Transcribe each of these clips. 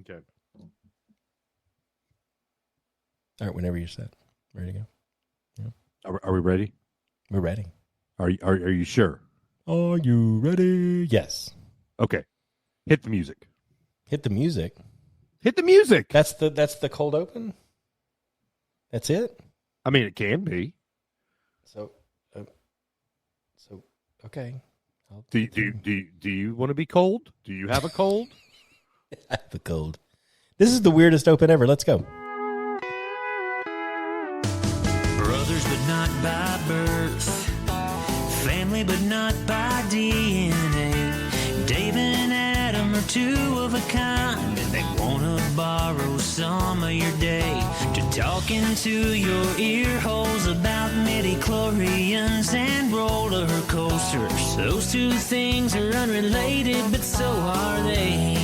Okay. All right, whenever you're set. Ready to go? Yeah. Are we ready? We're ready. Are you sure? Are you ready? Yes. Okay. Hit the music. Hit the music. Hit the music. That's the cold open? That's it? I mean, it can be. So okay. Do you want to be cold? Do you have a cold? I have a cold. This is the weirdest open ever. Let's go. Brothers, but not by birth. Family, but not by DNA. David and Adam are two of a kind, and they want to borrow some of your day to talk into your ear holes about midi-chlorians and roller coasters. Those two things are unrelated, but so are they.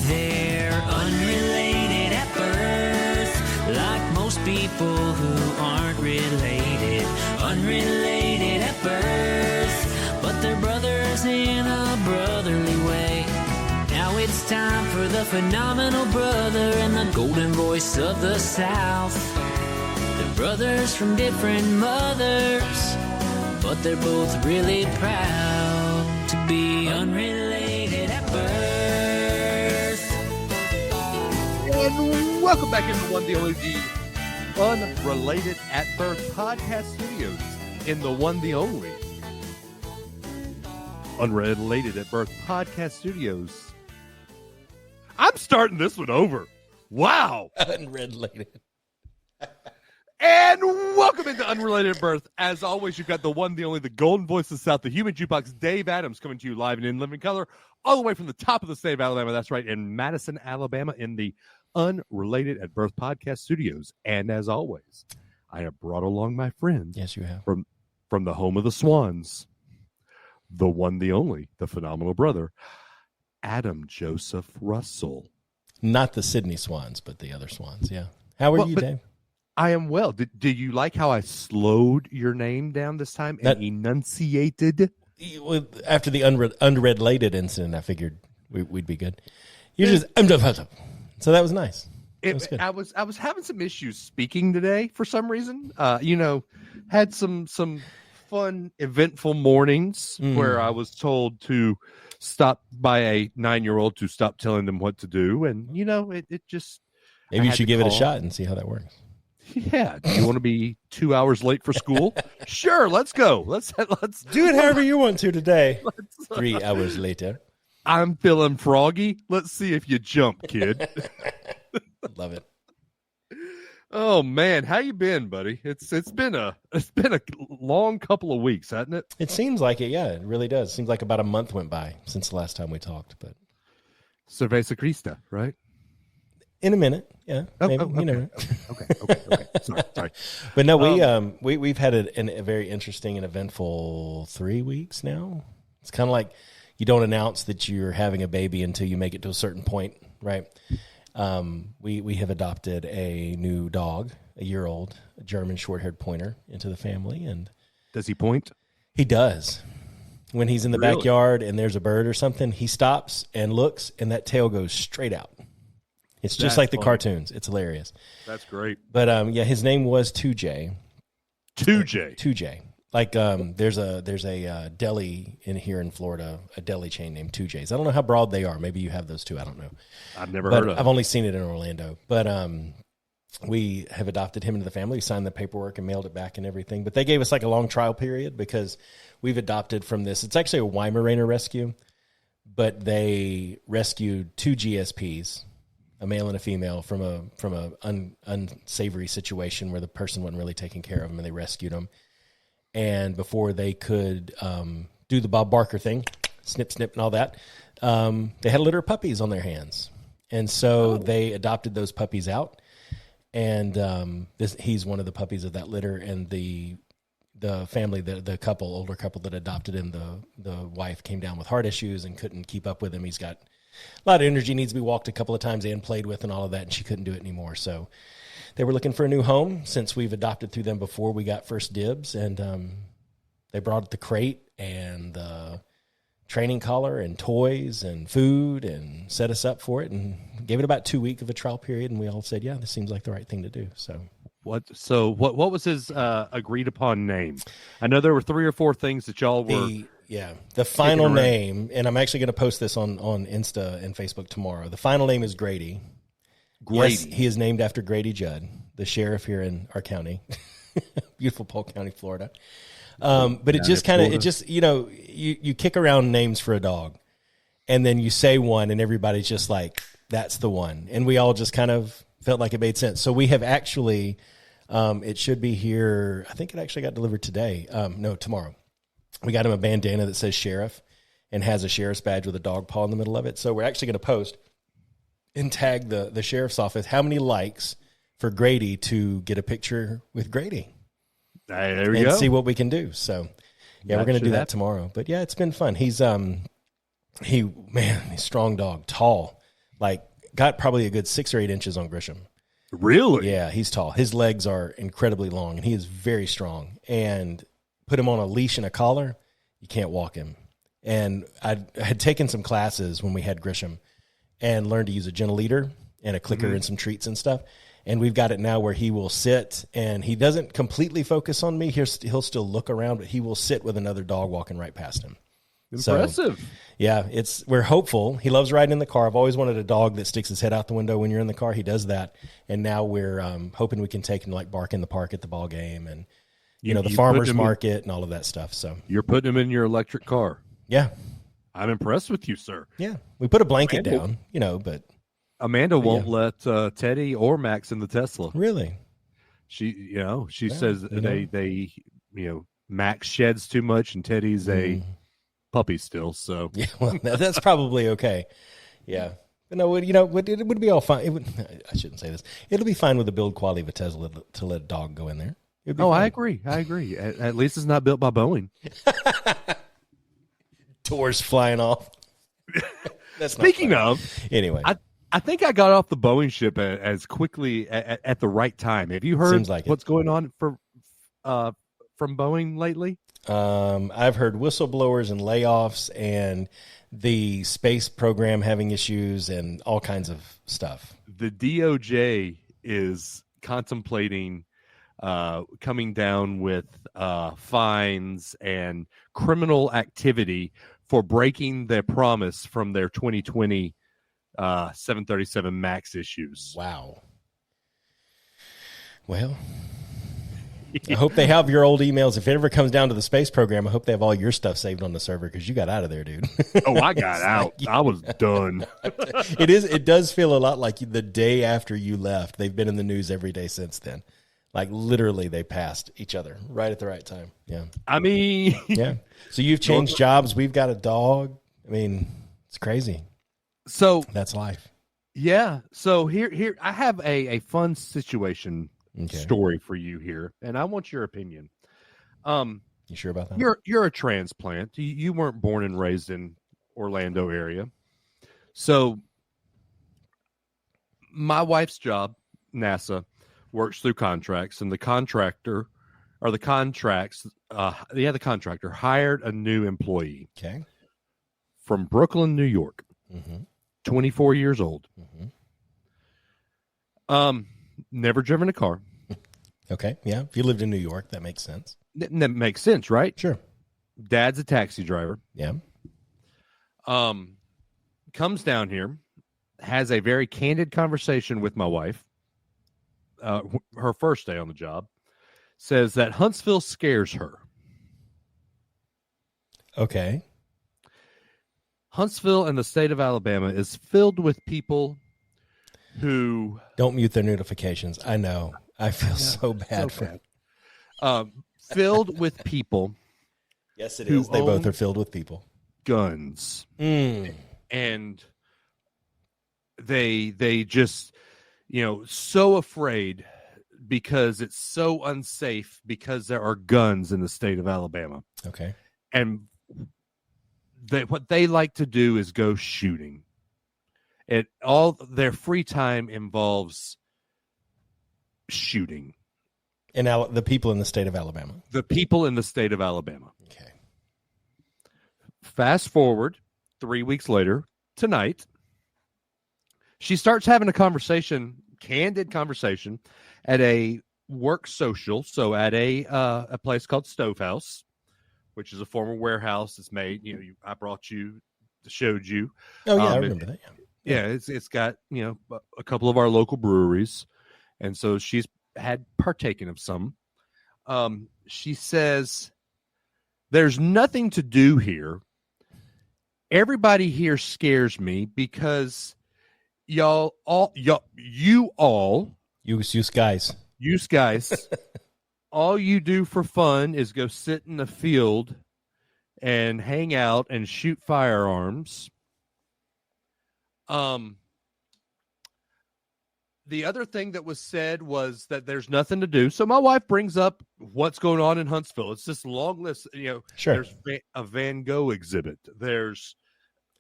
They're unrelated at birth, like most people who aren't related. Unrelated at birth, but they're brothers in a brotherly way. Now it's time for the phenomenal brother and the golden voice of the South. They're brothers from different mothers, but they're both really proud to be unrelated at birth. And welcome back into One the Only, the Unrelated at Birth podcast studios in the One the Only Unrelated at Birth podcast studios. I'm starting this one over. Wow. Unrelated. And welcome into Unrelated at Birth. As always, you've got the one, the only, the golden voice of the South, the human jukebox, Dave Adams, coming to you live and in living color, all the way from the top of the state of Alabama. That's right, in Madison, Alabama, in the Unrelated at Birth podcast studios. And as always, I have brought along my friend. Yes, you have. From the home of the Swans, the one, the only, the phenomenal brother, Adam Joseph Russell. Not the Sydney Swans, but the other Swans, yeah. How are you, Dave? I am well. Do you like how I slowed your name down this time and enunciated? After the unrelated incident, I figured we'd be good. You just so that was nice. I was having some issues speaking today for some reason. Had some fun, eventful mornings where I was told to stop by a 9-year-old to stop telling them what to do, and it just maybe you should give it a shot and see how that works. Yeah. Do you want to be 2 hours late for school? Sure. Let's go. Let's do it however you want to today. 3 hours later. I'm feeling froggy. Let's see if you jump, kid. Love it. Oh man, how you been, buddy? It's been a long couple of weeks, hasn't it? It seems like it. Yeah, it really does. Seems like about a month went by since the last time we talked. But Cerveza Crista, right? In a minute, yeah. Maybe, okay. Okay. Sorry. But no, we've had a very interesting and eventful 3 weeks now. It's kind of like you don't announce that you're having a baby until you make it to a certain point, right? We have adopted a new dog, a year-old, a German short-haired pointer, into the family. And does he point? He does. When he's in the backyard and there's a bird or something, he stops and looks, and that tail goes straight out. It's just like the cartoons. It's hilarious. That's great. But his name was 2J. 2J. Like there's a deli here in Florida, a deli chain named 2J's. I don't know how broad they are. Maybe you have those too. I don't know. I've never heard of. I've only seen it in Orlando. But we have adopted him into the family. We signed the paperwork and mailed it back and everything. But they gave us like a long trial period because we've adopted from this. It's actually a Weimaraner rescue, but they rescued 2 GSPs. A male and a female from a unsavory situation where the person wasn't really taking care of them, and they rescued them. And before they could do the Bob Barker thing, snip, snip, and all that, they had a litter of puppies on their hands. And so they adopted those puppies out. And he's one of the puppies of that litter. And the family, the older couple that adopted him, the wife came down with heart issues and couldn't keep up with him. He's got a lot of energy, needs to be walked a couple of times and played with and all of that, and she couldn't do it anymore. So they were looking for a new home since we've adopted through them before. We got first dibs, and they brought the crate and the training collar and toys and food and set us up for it and gave it about 2 weeks of a trial period. And we all said, yeah, this seems like the right thing to do. So what was his agreed upon name? I know there were 3 or 4 things that y'all were. The final name, and I'm actually going to post this on Insta and Facebook tomorrow. The final name is Grady. Grady. Yes, he is named after Grady Judd, the sheriff here in our county, beautiful Polk County, Florida. But it just kind of, you kick around names for a dog and then you say one and everybody's just like, that's the one. And we all just kind of felt like it made sense. So we have actually, it should be here. I think it actually got delivered today. No, tomorrow. We got him a bandana that says sheriff and has a sheriff's badge with a dog paw in the middle of it. So we're actually going to post and tag the sheriff's office how many likes for Grady to get a picture with Grady. There we and go. See what we can do. So yeah, we're going to do that tomorrow. But yeah, it's been fun. He's he's a strong dog, tall, like got probably a good 6 or 8 inches on Grisham. Really? Yeah, he's tall. His legs are incredibly long and he is very strong. And put him on a leash and a collar, you can't walk him. And I had taken some classes when we had Grisham and learned to use a gentle leader and a clicker and some treats and stuff. And we've got it now where he will sit and he doesn't completely focus on me. He'll still look around, but he will sit with another dog walking right past him. Impressive. So, yeah, we're hopeful. He loves riding in the car. I've always wanted a dog that sticks his head out the window when you're in the car. He does that. And now we're hoping we can take him to like bark in the park at the ball game and, the farmer's market and all of that stuff. So you're putting him in your electric car. Yeah. I'm impressed with you, sir. Yeah. We put a blanket down, but Amanda won't let Teddy or Max in the Tesla. Really? She says they Max sheds too much and Teddy's a puppy still. So yeah, well, that's probably okay. Yeah. But no, it would be all fine. I shouldn't say this. It'll be fine with the build quality of a Tesla to let a dog go in there. I agree. At least it's not built by Boeing. Doors flying off. Speaking of, anyway, I think I got off the Boeing ship as quickly at the right time. Have you heard what's going on from Boeing lately? I've heard whistleblowers and layoffs and the space program having issues and all kinds of stuff. The DOJ is contemplating coming down with fines and criminal activity for breaking their promise from their 2020 737 MAX issues. Wow. Well, I hope they have your old emails. If it ever comes down to the space program, I hope they have all your stuff saved on the server because you got out of there, dude. Oh, I got out. I was done. It does feel a lot like the day after you left. They've been in the news every day since then. Like literally they passed each other right at the right time. Yeah. I mean, yeah. So you've changed jobs. We've got a dog. I mean, it's crazy. So that's life. Yeah. So here I have a fun situation story for you here, and I want your opinion. You sure about that? You're a transplant. You weren't born and raised in Orlando area. So my wife's job, NASA, works through contracts, and the contractor hired a new employee. Okay. From Brooklyn, New York. 24 years old. Never driven a car. Okay. Yeah. If you lived in New York, that makes sense. That makes sense, right? Sure. Dad's a taxi driver. Yeah. Comes down here, has a very candid conversation with my wife. Her first day on the job, says that Huntsville scares her. Okay. Huntsville and the state of Alabama is filled with people who don't mute their notifications. I know. I feel so bad for them. Filled with people. Yes, it is. They both are filled with people. Guns. And they just, so afraid because it's so unsafe because there are guns in the state of Alabama. Okay. And what they like to do is go shooting. All their free time involves shooting. And the people in the state of Alabama. The people in the state of Alabama. Okay. fast forward 3 weeks later, tonight, she starts having a conversation, candid conversation, at a work social. So at a place called Stovehouse, which is a former warehouse. It's made, I brought you, showed you. Oh yeah, I remember that. Yeah, it's got, a couple of our local breweries. And so she's had partaken of some. She says, there's nothing to do here. Everybody here scares me because you guys, all you do for fun is go sit in the field and hang out and shoot firearms. The other thing that was said was that there's nothing to do. So my wife brings up what's going on in Huntsville. It's this long list. Sure. There's a Van Gogh exhibit. There's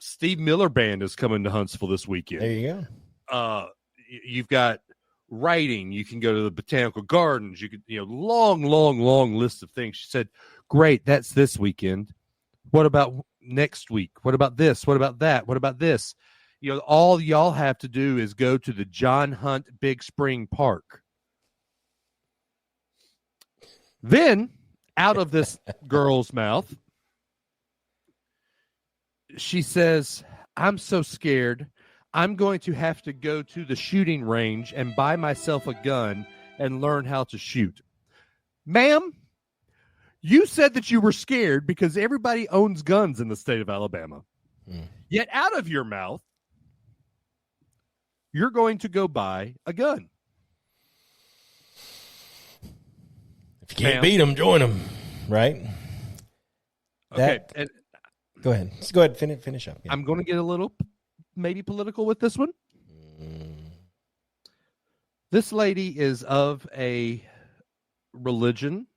Steve Miller Band is coming to Huntsville this weekend. There you go. You've got writing. You can go to the botanical gardens. You could, long list of things. She said, great. That's this weekend. What about next week? What about this? What about that? What about this? All y'all have to do is go to the John Hunt Big Spring Park. Then, out of this girl's mouth, she says, I'm so scared. I'm going to have to go to the shooting range and buy myself a gun and learn how to shoot. Ma'am, you said that you were scared because everybody owns guns in the state of Alabama. Yet out of your mouth, you're going to go buy a gun. If you can't beat them, join them, right? Okay. Go ahead. Let's go ahead and finish up. Yeah. I'm going to get a little maybe political with this one. This lady is of a religion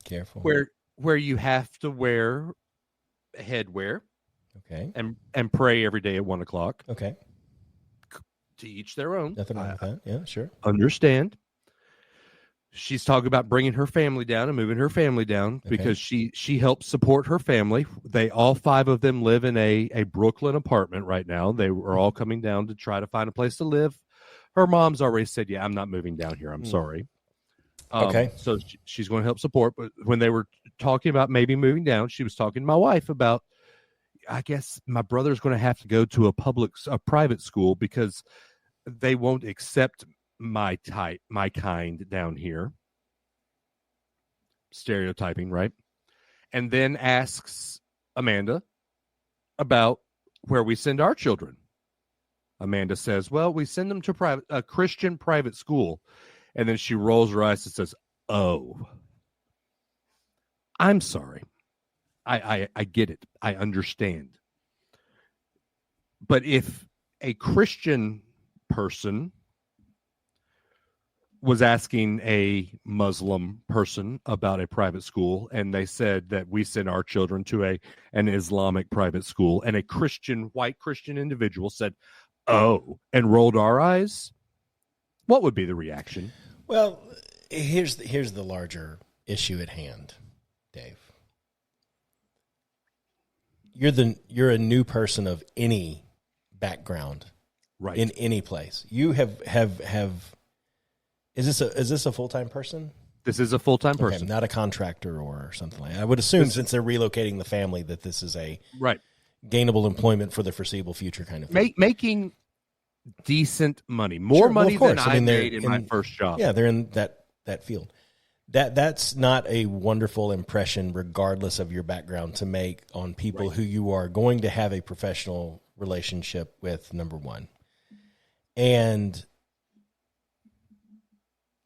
careful where you have to wear headwear. Okay. And pray every day at 1:00. Okay. To each their own. Nothing wrong with that. Yeah, sure. Understand. She's talking about bringing her family down and moving her family down because she helps support her family. They all 5 of them live in a Brooklyn apartment right now. They were all coming down to try to find a place to live. Her mom's already said, yeah, I'm not moving down here. I'm sorry. Okay. So she's going to help support. But when they were talking about maybe moving down, she was talking to my wife about, I guess my brother's going to have to go to a private school because they won't accept my kind down here. Stereotyping, right? And then asks Amanda about where we send our children. Amanda says, well, we send them to a Christian private school. And then she rolls her eyes and says, oh, I'm sorry. I get it. I understand. But if a Christian person was asking a Muslim person about a private school, and they said that we send our children to an Islamic private school, and a white Christian individual said, oh, and rolled our eyes, what would be the reaction? Well, here's the larger issue at hand, Dave. You're a new person of any background, right? In any place. You have is this a full-time person? This is a full-time person, not a contractor or something like that. I would assume since they're relocating the family that this is a gainable employment for the foreseeable future kind of thing. Making decent money, more money than I made in my first job. Yeah, they're in that field. That's not a wonderful impression, regardless of your background, to make on people who you are going to have a professional relationship with, number one. And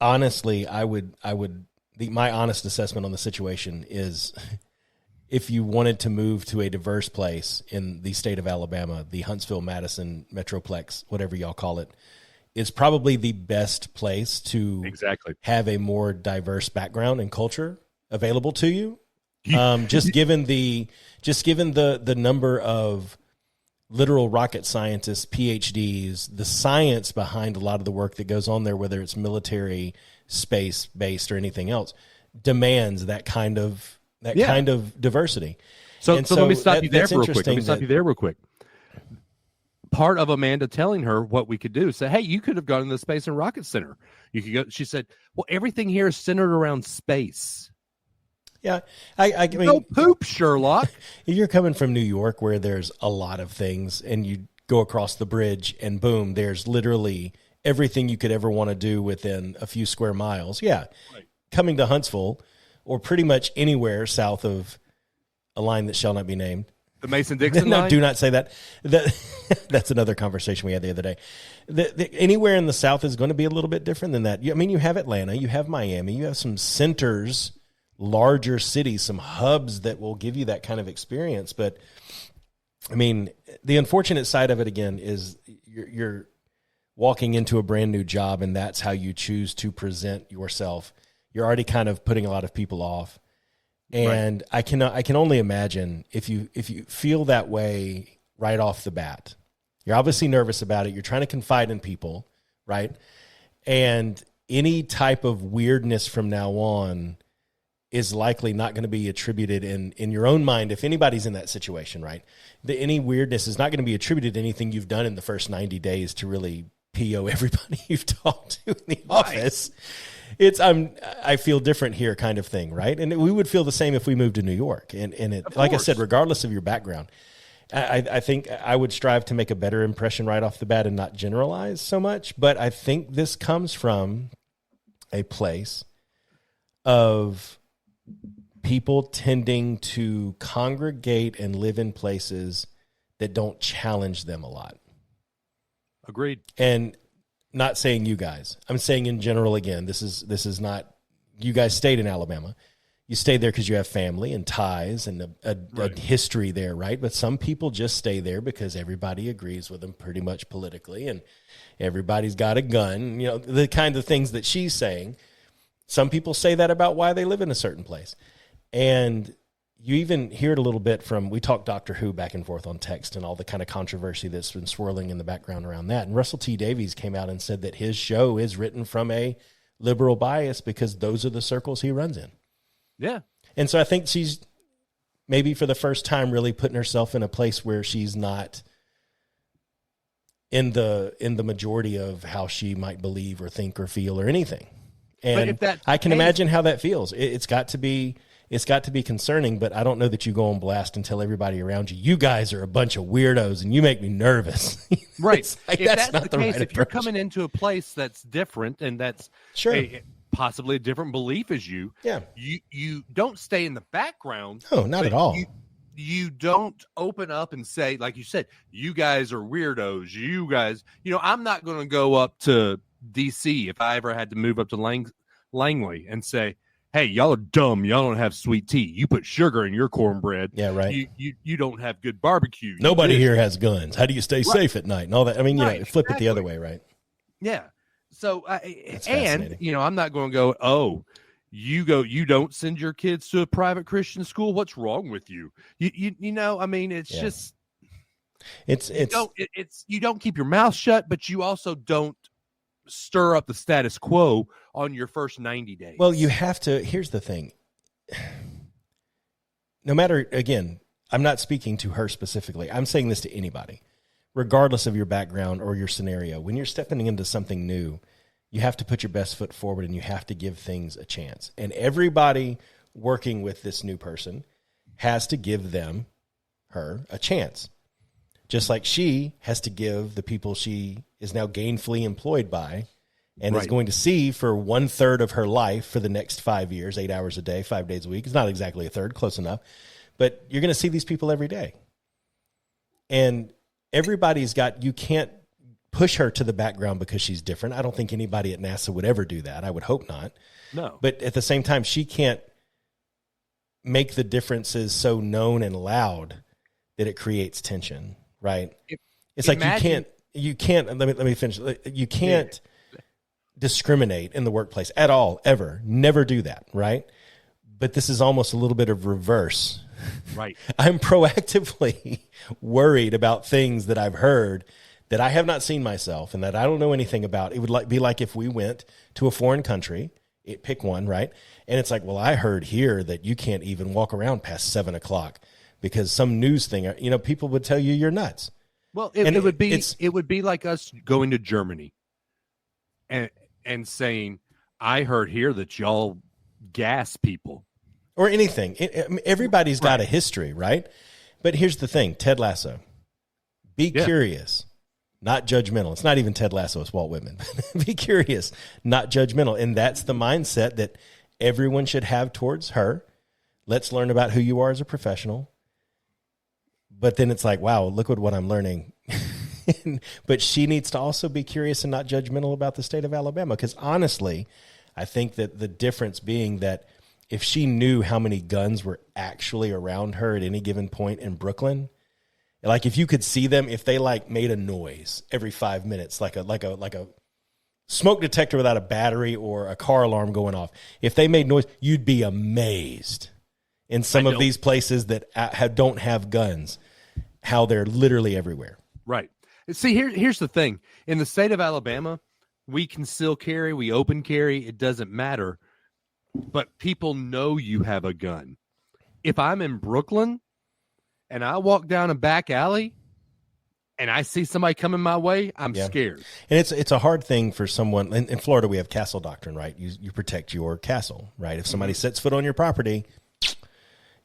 honestly, my honest assessment on the situation is, if you wanted to move to a diverse place in the state of Alabama, the Huntsville, Madison Metroplex, whatever y'all call it, is probably the best place to have a more diverse background and culture available to you. Just given the number of literal rocket scientists, PhDs, the science behind a lot of the work that goes on there, whether it's military, space-based, or anything else, demands that kind of diversity. So, And so let me stop that- you there that's real quick. Let interesting me stop that- you there real quick. Part of Amanda telling her what we could do, say, hey, you could have gone to the Space and Rocket Center. You could go. She said, well, everything here is centered around space. Yeah, I mean, No poop, Sherlock. you're coming from New York where there's a lot of things, and you go across the bridge and boom, there's literally everything you could ever want to do within a few square miles. Yeah. Right. Coming to Huntsville or pretty much anywhere south of a line that shall not be named. The Mason-Dixon No, line? do not say that. That's another conversation we had the other day. Anywhere in the South is going to be a little bit different than that. I mean, you have Atlanta, you have Miami, you have some centers, larger cities, some hubs that will give you that kind of experience. But, I mean, the unfortunate side of it, again, is you're walking into a brand new job, and that's how you choose to present yourself. You're already kind of putting a lot of people off. And right. I can only imagine if you feel that way right off the bat, you're obviously nervous about it. You're trying to confide in people, right? And any type of weirdness from now on is likely not going to be attributed in your own mind. If anybody's in that situation, right? Any weirdness is not going to be attributed to anything you've done in the first 90 days to really PO everybody you've talked to in the office. It's I feel different here kind of thing, right? And we would feel the same if we moved to New York. And it, like I said, regardless of your background, I think I would strive to make a better impression right off the bat and not generalize so much. But I think this comes from a place of people tending to congregate and live in places that don't challenge them a lot. Agreed. And not saying you guys. I'm saying in general, again, this is not, you guys stayed in Alabama. You stayed there because you have family and ties and a history there, right? But some people just stay there because everybody agrees with them pretty much politically, and everybody's got a gun, you know, the kind of things that she's saying. Some people say that about why they live in a certain place. And you even hear it a little bit from, we talked Doctor Who back and forth on text and all the kind of controversy that's been swirling in the background around that. And Russell T. Davies came out and said that his show is written from a liberal bias because those are the circles he runs in. Yeah. And so I think she's maybe for the first time really putting herself in a place where she's not in the majority of how she might believe or think or feel or anything. And I can imagine how that feels. It's got to be concerning, but I don't know that you go on blast and tell everybody around you, you guys are a bunch of weirdos and you make me nervous. Right. Like, if that's not the case, right if you're approach. coming into a place that's different and that's possibly a different belief as you, you don't stay in the background. No, not at all. You don't open up and say, like you said, you guys are weirdos. You guys, I'm not going to go up to DC if I ever had to move up to Langley and say, hey, y'all are dumb. Y'all don't have sweet tea. You put sugar in your cornbread. Yeah, right. You don't have good barbecue. Nobody here has guns. How do you stay safe at night and all that? I mean, flip it the other way, right? Yeah. So, and I'm not going to go, oh, you don't send your kids to a private Christian school. What's wrong with you? I mean, it's just, you don't keep your mouth shut, but you also don't stir up the status quo on your first 90 days. Well, you have to. Here's the thing. No matter, again, I'm not speaking to her specifically. I'm saying this to anybody, regardless of your background or your scenario. When you're stepping into something new, you have to put your best foot forward and you have to give things a chance. And everybody working with this new person has to give her a chance. Just like she has to give the people she is now gainfully employed by and is going to see for 1/3 of her life for the next 5 years, 8 hours a day, 5 days a week. It's not exactly a third, close enough. But you're going to see these people every day. And you can't push her to the background because she's different. I don't think anybody at NASA would ever do that. I would hope not. No. But at the same time, she can't make the differences so known and loud that it creates tension. Right. It's like you can't, let me finish. You can't discriminate in the workplace at all, ever. Never do that. Right. But this is almost a little bit of reverse. Right. I'm proactively worried about things that I've heard that I have not seen myself and that I don't know anything about. It would be like if we went to a foreign country, pick one, right? And it's like, well, I heard here that you can't even walk around past 7:00. because some news thing, people would tell you you're nuts. Well, it would be like us going to Germany and saying, I heard here that y'all gas people. Or anything. Everybody's got a history, right? But here's the thing, Ted Lasso. Be curious, not judgmental. It's not even Ted Lasso, it's Walt Whitman. Be curious, not judgmental. And that's the mindset that everyone should have towards her. Let's learn about who you are as a professional. But then it's like, wow, look at what I'm learning. But she needs to also be curious and not judgmental about the state of Alabama. Because honestly, I think that the difference being that if she knew how many guns were actually around her at any given point in Brooklyn, like if you could see them, if they like made a noise every 5 minutes, like a smoke detector without a battery or a car alarm going off, if they made noise, you'd be amazed in some of these places that don't have guns, how they're literally everywhere. Right. See, here's the thing. In the state of Alabama, we conceal carry, we open carry. It doesn't matter. But people know you have a gun. If I'm in Brooklyn and I walk down a back alley and I see somebody coming my way, I'm scared. And it's a hard thing for someone. In Florida, we have castle doctrine, right? You protect your castle, right? If somebody sets foot on your property,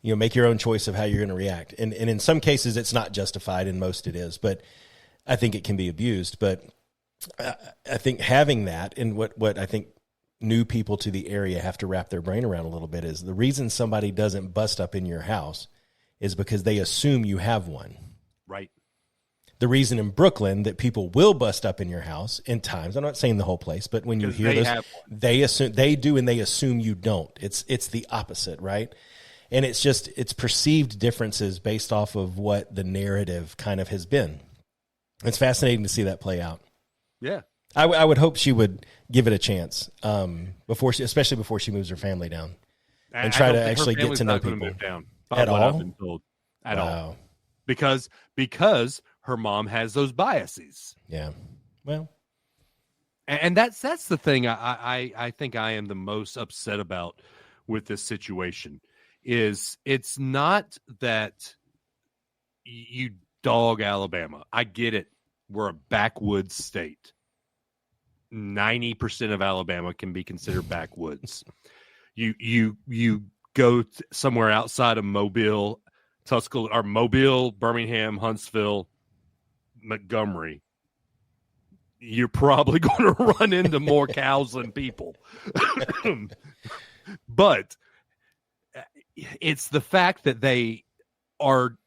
make your own choice of how you're going to react. And in some cases, it's not justified. In most, it is. But I think it can be abused. But I think having that, and what I think new people to the area have to wrap their brain around a little bit, is the reason somebody doesn't bust up in your house is because they assume you have one. Right. The reason in Brooklyn that people will bust up in your house in times, I'm not saying the whole place, but when you hear those, they assume you don't. It's the opposite, right? And it's perceived differences based off of what the narrative kind of has been. It's fascinating to see that play out. Yeah. I would hope she would give it a chance especially before she moves her family down, and try to actually get to know people at all. I've been told, at all, because her mom has those biases. Yeah, well, and that's the thing I think I am the most upset about with this situation is it's not that you dog Alabama. I get it. We're a backwoods state. 90% of Alabama can be considered backwoods. You go somewhere outside of Mobile, Tuscaloosa, or Mobile, Birmingham, Huntsville, Montgomery, you're probably going to run into more cows than people. But it's the fact that they are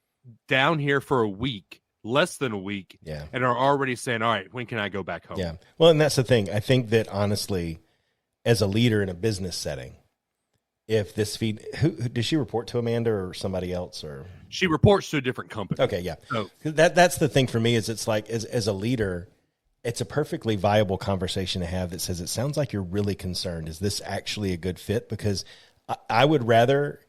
down here for a week, less than a week, and are already saying, all right, when can I go back home? Yeah. Well, and that's the thing. I think that honestly, as a leader in a business setting, if this who does she report to, Amanda or somebody else? Or she reports to a different company. Okay. Yeah. So that's the thing for me is it's like, as a leader, it's a perfectly viable conversation to have that says, it sounds like you're really concerned. Is this actually a good fit? Because I would rather,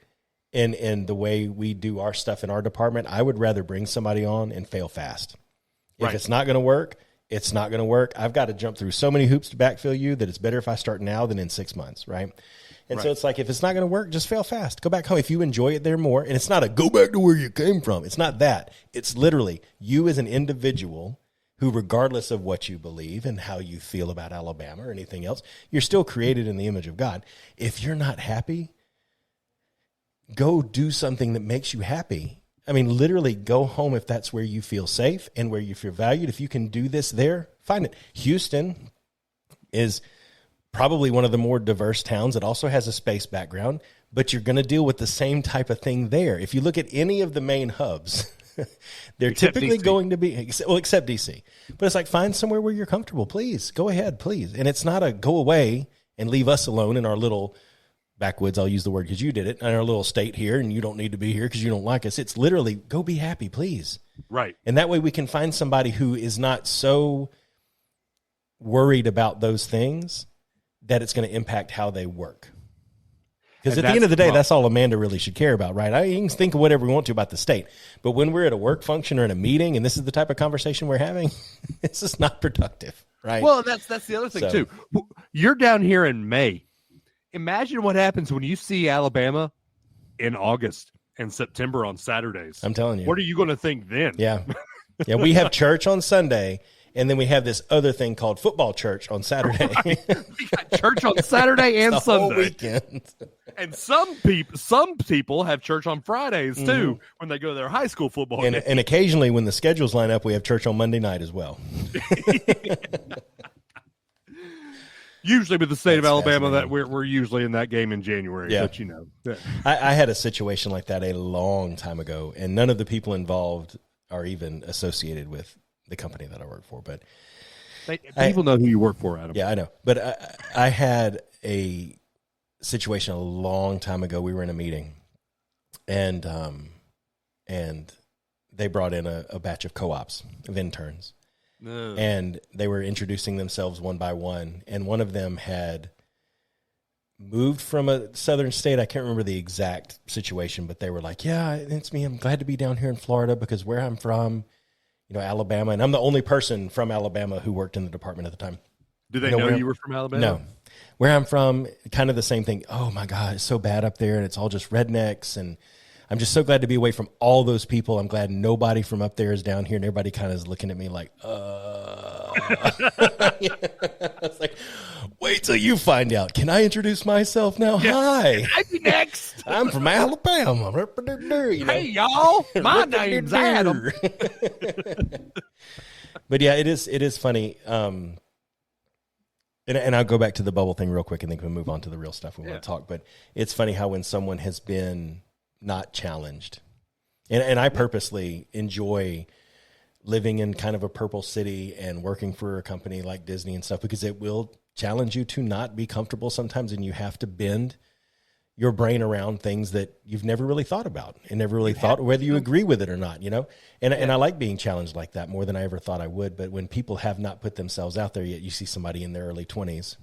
in the way we do our stuff in our department, I would rather bring somebody on and fail fast. If it's not going to work, it's not going to work. I've got to jump through so many hoops to backfill you that it's better if I start now than in 6 months, right? And so it's like, if it's not going to work, just fail fast. Go back home. If you enjoy it there more, and it's not a go back to where you came from. It's not that. It's literally you as an individual who, regardless of what you believe and how you feel about Alabama or anything else, you're still created in the image of God. If you're not happy, go do something that makes you happy. I mean, literally go home if that's where you feel safe and where you feel valued. If you can do this there, find it. Houston is probably one of the more diverse towns. It also has a space background, but you're going to deal with the same type of thing there. If you look at any of the main hubs, they're typically going to be, except DC. But it's like, find somewhere where you're comfortable. Please, go ahead, please. And it's not a go away and leave us alone in our little backwoods, I'll use the word because you did it, in our little state here, and you don't need to be here because you don't like us. It's literally, go be happy, please. Right. And that way we can find somebody who is not so worried about those things that it's going to impact how they work. Because at the end of the day, that's all Amanda really should care about, right? You can think of whatever we want to about the state, but when we're at a work function or in a meeting, and this is the type of conversation we're having, it's just not productive, right? Well, that's the other thing too. You're down here in May. Imagine what happens when you see Alabama in August and September on Saturdays. I'm telling you. What are you going to think then? Yeah. Yeah, we have church on Sunday, and then we have this other thing called football church on Saturday. Right. We got church on Saturday and the Sunday. whole weekend. And some people have church on Fridays too when they go to their high school football game. And occasionally when the schedules line up, we have church on Monday night as well. Usually with the state of That's Alabama, that fascinating. we're usually in that game in January. Yeah. But you know, yeah. I had a situation like that a long time ago, and none of the people involved are even associated with the company that I work for. But People know who you work for, Adam. yeah, I know. But I had a situation a long time ago. We were in a meeting, and they brought in a batch of co-ops, of interns. No. And they were introducing themselves one by one. And one of them had moved from a southern state. I can't remember the exact situation, but they were like, yeah, it's me. I'm glad to be down here in Florida because where I'm from, you know, Alabama. And I'm the only person from Alabama who worked in the department at the time. Do they know you were from Alabama? No. Where I'm from, kind of the same thing. Oh, my God, it's so bad up there, and it's all just rednecks. And I'm just so glad to be away from all those people. I'm glad nobody from up there is down here, and everybody kind of is looking at me like, It's like, wait till you find out. Can I introduce myself now? Yeah. Hi. I'd be next. I'm from Alabama. You know? Hey, y'all. My name's Adam. But yeah, it is funny. And I'll go back to the bubble thing real quick, and then we can move on to the real stuff we want to talk. But it's funny how when someone has been not challenged, and I purposely enjoy living in kind of a purple city and working for a company like Disney and stuff, because it will challenge you to not be comfortable sometimes, and you have to bend your brain around things that you've never really thought about and never really thought whether you agree with it or not, you know? And I like being challenged like that more than I ever thought I would. But when people have not put themselves out there yet, you see somebody in their early 20s.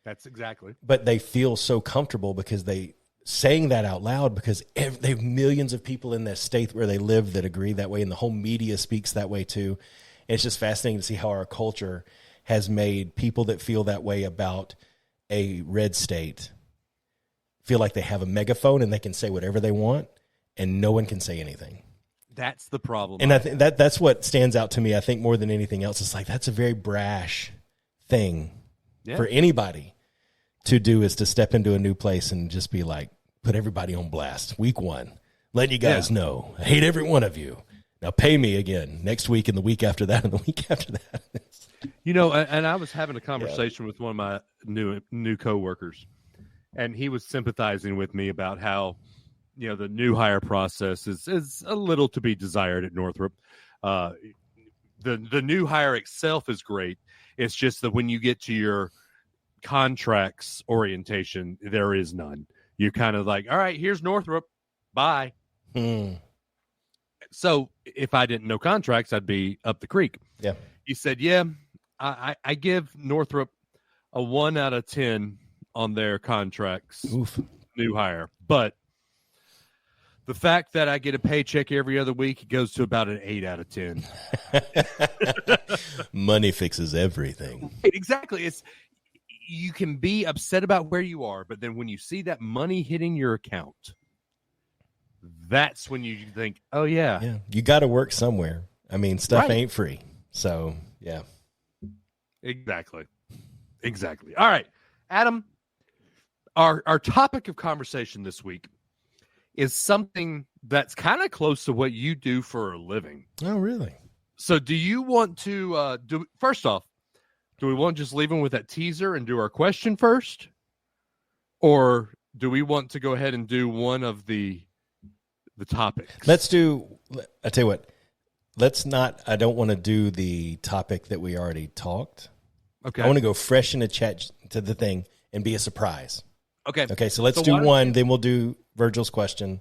That's exactly. But they feel so comfortable because they saying that out loud, because they have millions of people in that state where they live that agree that way. And the whole media speaks that way too. And it's just fascinating to see how our culture has made people that feel that way about a red state feel like they have a megaphone and they can say whatever they want and no one can say anything. That's the problem. And I think that's what stands out to me. I think more than anything else, it's like, that's a very brash thing for anybody to do, is to step into a new place and just be like, put everybody on blast. Week one, let you guys know, I hate every one of you. Now pay me again next week and the week after that and the week after that. You know, and I was having a conversation with one of my new coworkers, and he was sympathizing with me about how, you know, the new hire process is a little to be desired at Northrop. The new hire itself is great. It's just that when you get to your contracts orientation, there is none. You're kind of like, all right, here's Northrop. Bye. So if I didn't know contracts, I'd be up the creek. Yeah. He said, yeah, I give Northrop a 1 out of 10 on their contracts. Oof. New hire. But the fact that I get a paycheck every other week, it goes to about an 8 out of 10. Money fixes everything. Exactly. You can be upset about where you are, but then when you see that money hitting your account, that's when you think, oh, yeah. You got to work somewhere. I mean, stuff ain't free. So, yeah. Exactly. All right, Adam, our topic of conversation this week is something that's kind of close to what you do for a living. Oh, really? So do you want to first off, do we want to just leave them with that teaser and do our question first? Or do we want to go ahead and do one of the topics? I tell you what, I don't want to do the topic that we already talked. Okay. I want to go fresh into chat to the thing and be a surprise. Okay. So let's do one, then we'll do Virgil's question,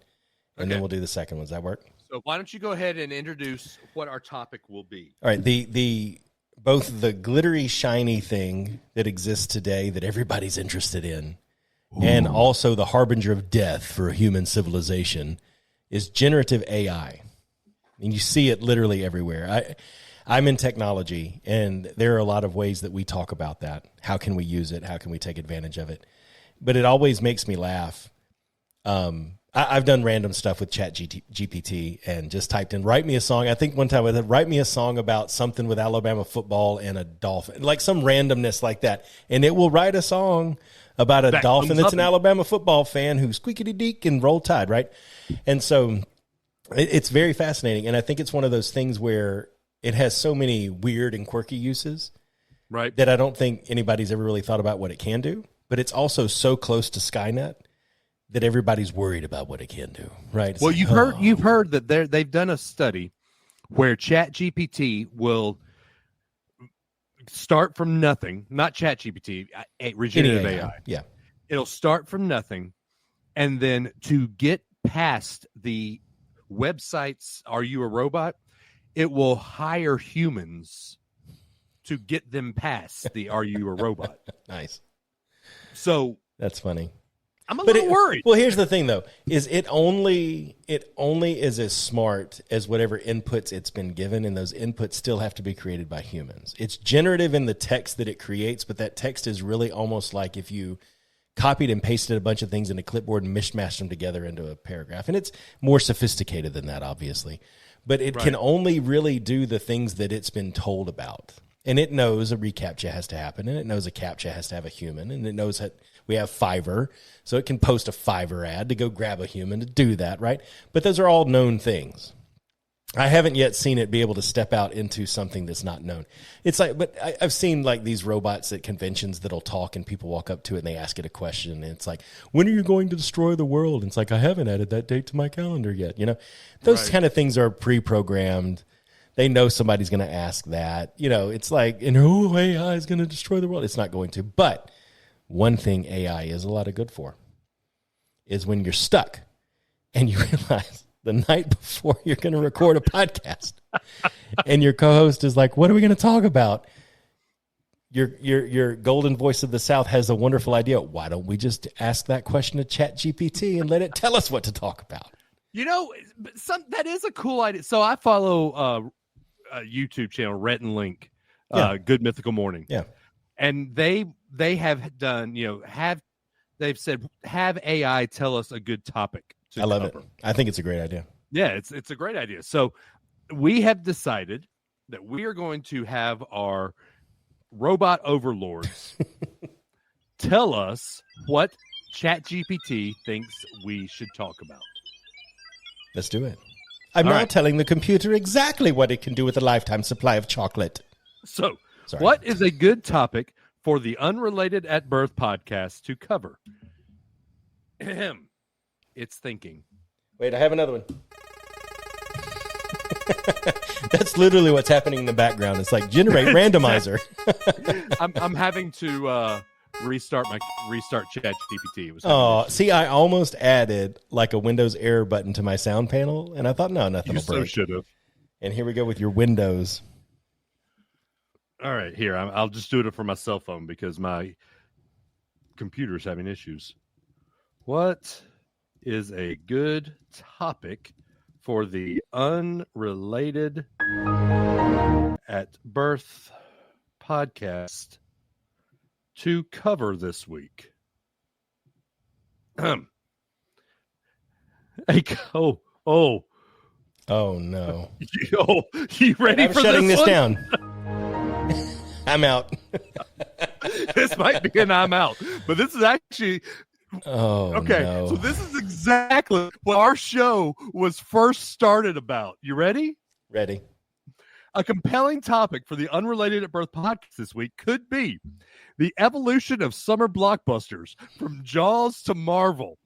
and then we'll do the second one. Does that work? So why don't you go ahead and introduce what our topic will be? All right. The both the glittery, shiny thing that exists today that everybody's interested in, and also the harbinger of death for human civilization, is generative AI. And you see it literally everywhere. I'm in technology, and there are a lot of ways that we talk about that. How can we use it? How can we take advantage of it? But it always makes me laugh. I I've done random stuff with ChatGPT and just typed in, write me a song. I think one time I said, write me a song about something with Alabama football and a dolphin, like some randomness like that. And it will write a song about a dolphin that's an Alabama football fan who's squeakity-deek and roll tide, right? And so it's very fascinating. And I think it's one of those things where it has so many weird and quirky uses, right, that I don't think anybody's ever really thought about what it can do. But it's also so close to Skynet that everybody's worried about what it can do, right? It's well, you've heard that they've done a study where ChatGPT will start from nothing, not ChatGPT, regenerative AI. Yeah. It'll start from nothing, and then to get past the websites, Are You a Robot? It will hire humans to get them past the Are You a Robot? Nice. So that's funny. I'm a little worried. Well, here's the thing, though, is it only is as smart as whatever inputs it's been given, and those inputs still have to be created by humans. It's generative in the text that it creates, but that text is really almost like if you copied and pasted a bunch of things in a clipboard and mishmashed them together into a paragraph. And it's more sophisticated than that, obviously. But it can only really do the things that it's been told about. And it knows a reCAPTCHA has to happen, and it knows a CAPTCHA has to have a human, and it knows that we have Fiverr, so it can post a Fiverr ad to go grab a human to do that, right? But those are all known things. I haven't yet seen it be able to step out into something that's not known. It's like, but I've seen like these robots at conventions that'll talk, and people walk up to it and they ask it a question, and it's like, when are you going to destroy the world? And it's like, I haven't added that date to my calendar yet. You know, those kind of things are pre-programmed. They know somebody's going to ask that. You know, it's like, and AI is going to destroy the world. It's not going to. But one thing AI is a lot of good for is when you're stuck and you realize the night before you're going to record a podcast and your co-host is like, what are we going to talk about? Your golden voice of the South has a wonderful idea. Why don't we just ask that question to ChatGPT and let it tell us what to talk about? You know, that is a cool idea. So I follow a YouTube channel, Rhett and Link, Good Mythical Morning. Yeah. And they have done, they've said, have AI tell us a good topic to love cover. it. I think it's a great idea. Yeah, it's a great idea. So we have decided that we are going to have our robot overlords tell us what ChatGPT thinks we should talk about. Let's do it. I'm now telling the computer exactly what it can do with a lifetime supply of chocolate. So, what is a good topic for the Unrelated at Birth podcast to cover? It's thinking. Wait, I have another one. That's literally what's happening in the background. It's like generate randomizer. I'm having to restart ChatGPT. Oh, see, I almost added like a Windows error button to my sound panel, and I thought, no, nothing will break. You so should have. And here we go with your Windows. All right, here, I'll just do it for my cell phone because my computer's having issues. What is a good topic for the Unrelated at Birth podcast to cover this week? Oh no. You ready I'm for shutting this one? down. I'm out. This might be an I'm out, but this is actually okay. No. So this is exactly what our show was first started about. You ready? Ready. A compelling topic for the Unrelated at Birth podcast this week could be the evolution of summer blockbusters from Jaws to Marvel.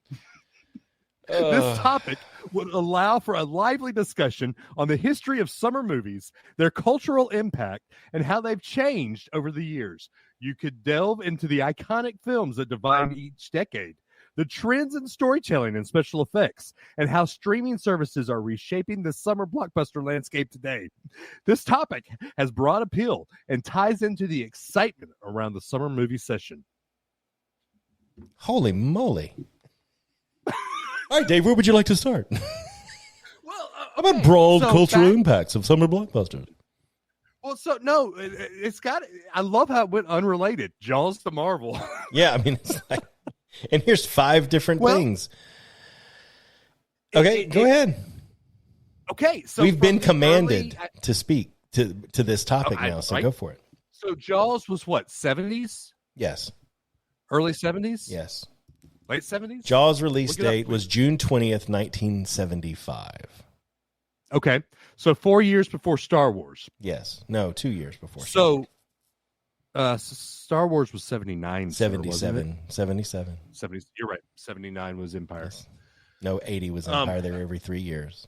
This topic would allow for a lively discussion on the history of summer movies, their cultural impact, and how they've changed over the years. You could delve into the iconic films that define each decade, the trends in storytelling and special effects, and how streaming services are reshaping the summer blockbuster landscape today. This topic has broad appeal and ties into the excitement around the summer movie session. Holy moly. All right, Dave, where would you like to start? Well, How about broad cultural impacts of summer blockbusters? Well, so no, it's got. I love how it went unrelated. Jaws to Marvel. Yeah, I mean, it's like, and here's 5 different things. Okay, go ahead. Okay, so We've been from the commanded early- to speak to this topic now, so right? go for it. So Jaws was what, 70s? Yes, Early 70s? yes. Late 70s? Jaws release Look it up, date was please. June 20th, 1975. Okay, so 4 years before Star Wars. Yes. No, 2 years before. So, Star Wars was 79. sir, wasn't it? 77. 77. 70s. You're right. 79 was Empire. Yes. No, 80 was Empire. They were every 3 years.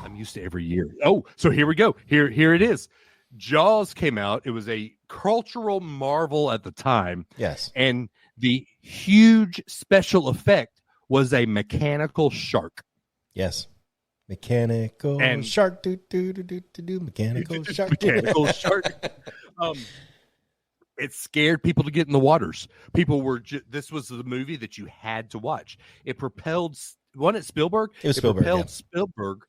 I'm used to every year. Oh, so here we go. Here it is. Jaws came out. It was a cultural marvel at the time. Yes. And the huge special effect was a mechanical shark. Yes. Mechanical And- shark. Do. Mechanical shark. Mechanical shark. It scared people to get in the waters. People were. This was the movie that you had to watch. It propelled. Wasn't it Spielberg? It was Spielberg, propelled yeah. Spielberg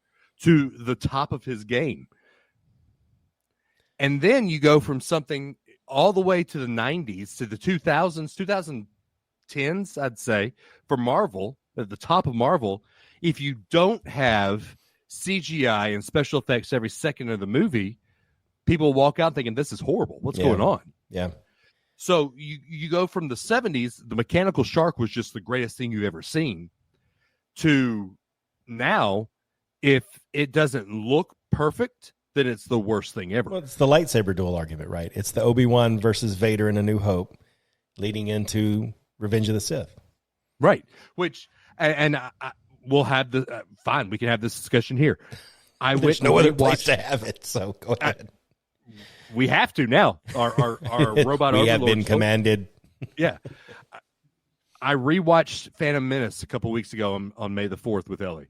to the top of his game. And then you go from something all the way to the 90s to the 2000s, 2010s, I'd say, for Marvel, at the top of Marvel. If you don't have CGI and special effects every second of the movie, people walk out thinking, this is horrible. What's Yeah. going on? Yeah. So you go from the 70s, the mechanical shark was just the greatest thing you've ever seen, to now, if it doesn't look perfect, then it's the worst thing ever. Well, it's the lightsaber duel argument, right? It's the Obi-Wan versus Vader in A New Hope leading into Revenge of the Sith. Right. Which, and we'll have the, fine, we can have this discussion here. There's no other place to have it, so go ahead. We have to now. Our robot we have overlords been commanded. Yeah. I rewatched Phantom Menace a couple weeks ago on May the 4th with Ellie.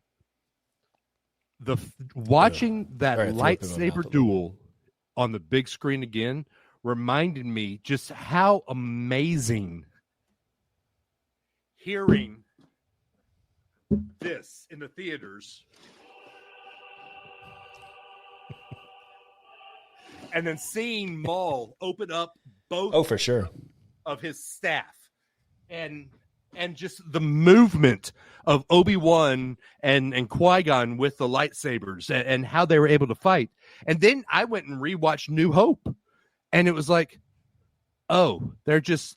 Watching that All right, throw up in my mouth a lightsaber little. duel on the big screen again reminded me just how amazing hearing this in the theaters and then seeing Maul open up both Oh, for sure. of his staff and just the movement of Obi-Wan and Qui-Gon with the lightsabers and how they were able to fight. And then I went and rewatched New Hope, and it was like, oh, they're just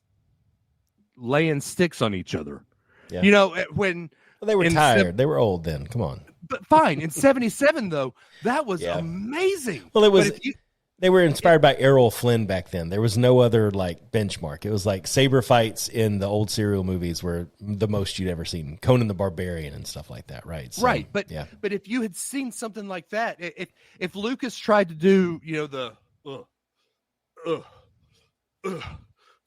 laying sticks on each other. Yeah. You know, when Well, they were in tired. They were old then. Come on. but fine, in 77 though, that was Yeah. amazing. Well, it was. But if you- They were inspired by Errol Flynn back then. There was no other like benchmark. It was like saber fights in the old serial movies were the most you'd ever seen. Conan the Barbarian and stuff like that, right? So, right, but yeah, but if you had seen something like that, if Lucas tried to do, you know, the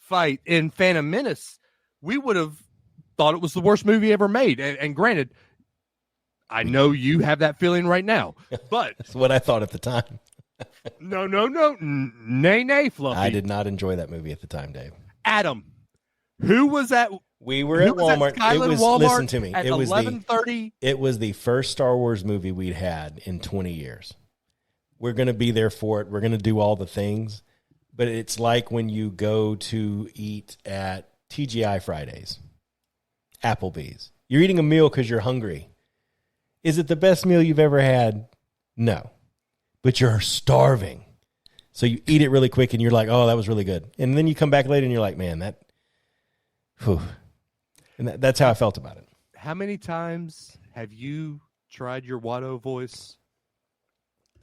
fight in Phantom Menace, we would have thought it was the worst movie ever made. And granted, I know you have that feeling right now, but that's what I thought at the time. no, nay, Fluffy. I did not enjoy that movie at the time, Dave. Adam, who was at? We were at Walmart. It Skyline was Walmart listen to me. at It was 11:30. It was the first Star Wars movie we'd had in 20 years. We're going to be there for it. We're going to do all the things. But it's like when you go to eat at TGI Fridays, Applebee's. You're eating a meal because you're hungry. Is it the best meal you've ever had? No. But you're starving. So you eat it really quick and you're like, oh, that was really good. And then you come back later and you're like, man, that, whew. And that's how I felt about it. How many times have you tried your Watto voice?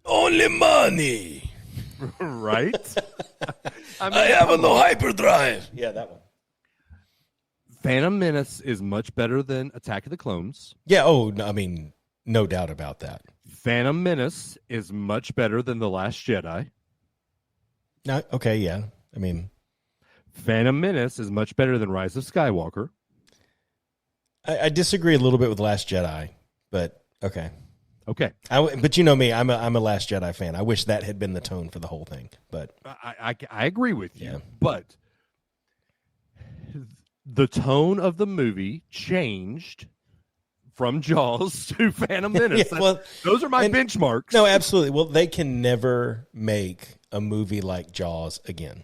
Only money. Right? I have a low hyperdrive. Yeah, that one. Phantom Menace is much better than Attack of the Clones. Yeah, oh, no, I mean, no doubt about that. Phantom Menace is much better than The Last Jedi. No, okay, yeah. I mean, Phantom Menace is much better than Rise of Skywalker. I disagree a little bit with Last Jedi, but okay. Okay. But you know me, I'm a Last Jedi fan. I wish that had been the tone for the whole thing, but I agree with you, Yeah. but the tone of the movie changed from Jaws to Phantom Menace. Yeah, well, those are my and- benchmarks. no, absolutely. Well, they can never make a movie like Jaws again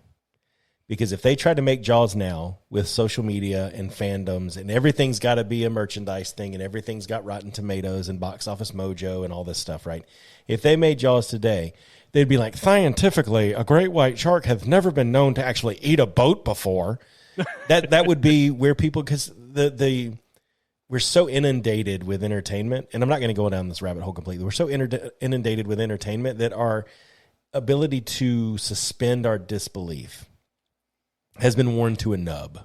Because if they try to make Jaws now with social media and fandoms and everything's got to be a merchandise thing and everything's got Rotten Tomatoes and Box Office Mojo and all this stuff, right? If they made Jaws today, they'd be like, scientifically, a great white shark has never been known to actually eat a boat before. That would be where people, because we're so inundated with entertainment, and I'm not going to go down this rabbit hole completely. We're so inundated with entertainment that our ability to suspend our disbelief has been worn to a nub.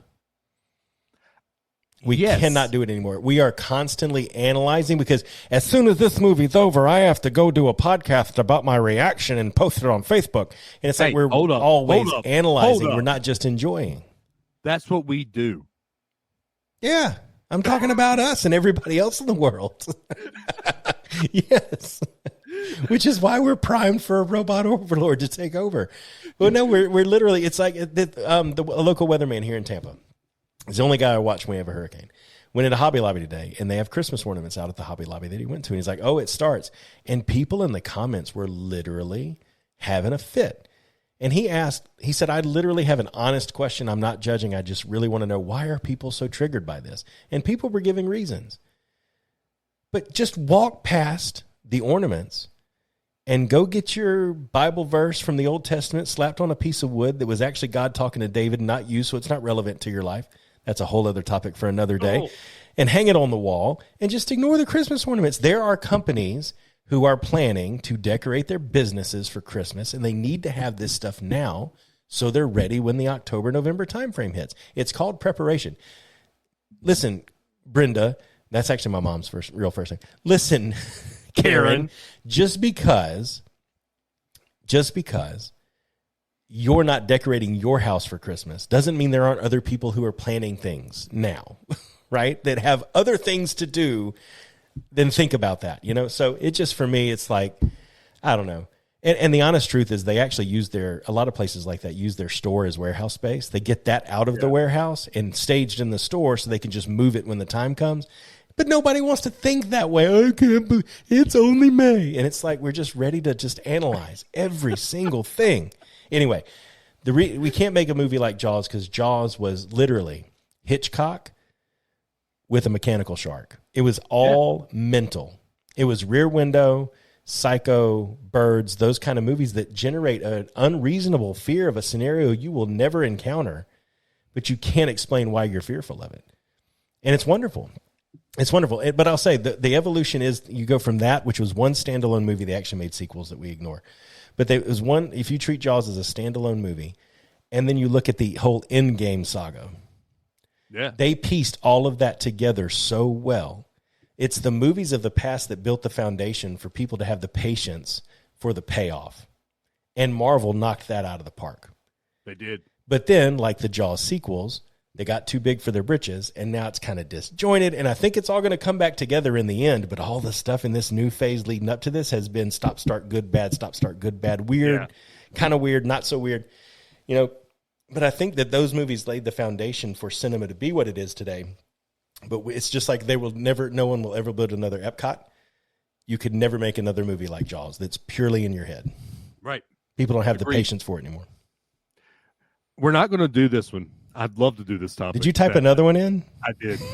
We cannot do it anymore. We are constantly analyzing, because as soon as this movie's over, I have to go do a podcast about my reaction and post it on Facebook. And it's like we're always analyzing. We're not just enjoying. That's what we do. Yeah. I'm talking about us and everybody else in the world. Yes. Which is why we're primed for a robot overlord to take over. But no, we're literally, it's like a local weatherman here in Tampa. He's the only guy I watched when we have a hurricane. Went into Hobby Lobby today, and they have Christmas ornaments out at the Hobby Lobby that he went to. And he's like, oh, it starts. And people in the comments were literally having a fit. And he said, I literally have an honest question. I'm not judging. I just really want to know, why are people so triggered by this? And people were giving reasons. But just walk past the ornaments and go get your Bible verse from the Old Testament slapped on a piece of wood that was actually God talking to David, not you, so it's not relevant to your life. That's a whole other topic for another day. Oh. And hang it on the wall and just ignore the Christmas ornaments. There are companies who are planning to decorate their businesses for Christmas, and they need to have this stuff now so they're ready when the October, November timeframe hits. It's called preparation. Listen, Brenda, that's actually my mom's real first name. Listen, Karen, just because you're not decorating your house for Christmas doesn't mean there aren't other people who are planning things now, right? That have other things to do than think about that, you know? So it just, for me, it's like, I don't know. And the honest truth is they actually use a lot of places like that use their store as warehouse space. They get that out of the warehouse and staged in the store so they can just move it when the time comes. But nobody wants to think that way. I can't believe it's only May. And it's like, we're just ready to just analyze every single thing. Anyway, we can't make a movie like Jaws because Jaws was literally Hitchcock with a mechanical shark. It was all mental. It was Rear Window, Psycho, Birds, those kind of movies that generate an unreasonable fear of a scenario you will never encounter, but you can't explain why you're fearful of it. And it's wonderful. It's wonderful. But I'll say the evolution is you go from that, which was one standalone movie. They actually made sequels that we ignore. But there was one, if you treat Jaws as a standalone movie, and then you look at the whole Endgame saga, they pieced all of that together so well. It's the movies of the past that built the foundation for people to have the patience for the payoff. And Marvel knocked that out of the park. They did. But then, like the Jaws sequels, they got too big for their britches, and now it's kind of disjointed, and I think it's all going to come back together in the end, but all the stuff in this new phase leading up to this has been stop, start, good, bad, weird, kind of weird, not so weird, you know. But I think that those movies laid the foundation for cinema to be what it is today. But it's just like no one will ever build another Epcot. You could never make another movie like Jaws that's purely in your head. Right. People don't have the patience for it anymore. We're not going to do this one. I'd love to do this topic. Did you type another one in? I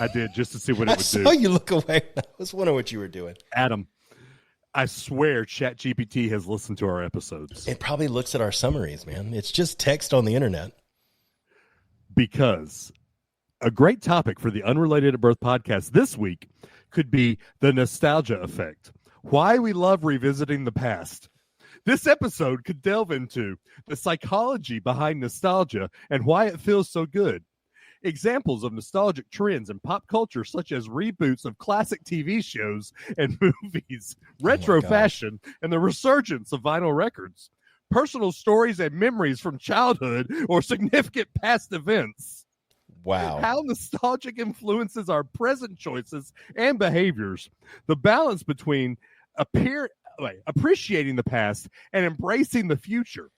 did, just to see what it would do. I saw you look away. I was wondering what you were doing. Adam, I swear ChatGPT has listened to our episodes. It probably looks at our summaries, man. It's just text on the internet. Because a great topic for the Unrelated at Birth podcast this week could be the nostalgia effect. Why we love revisiting the past. This episode could delve into the psychology behind nostalgia and why it feels so good. Examples of nostalgic trends in pop culture, such as reboots of classic TV shows and movies, retro fashion, and the resurgence of vinyl records. Personal stories and memories from childhood or significant past events. Wow. How nostalgic influences our present choices and behaviors. The balance between appreciating the past and embracing the future.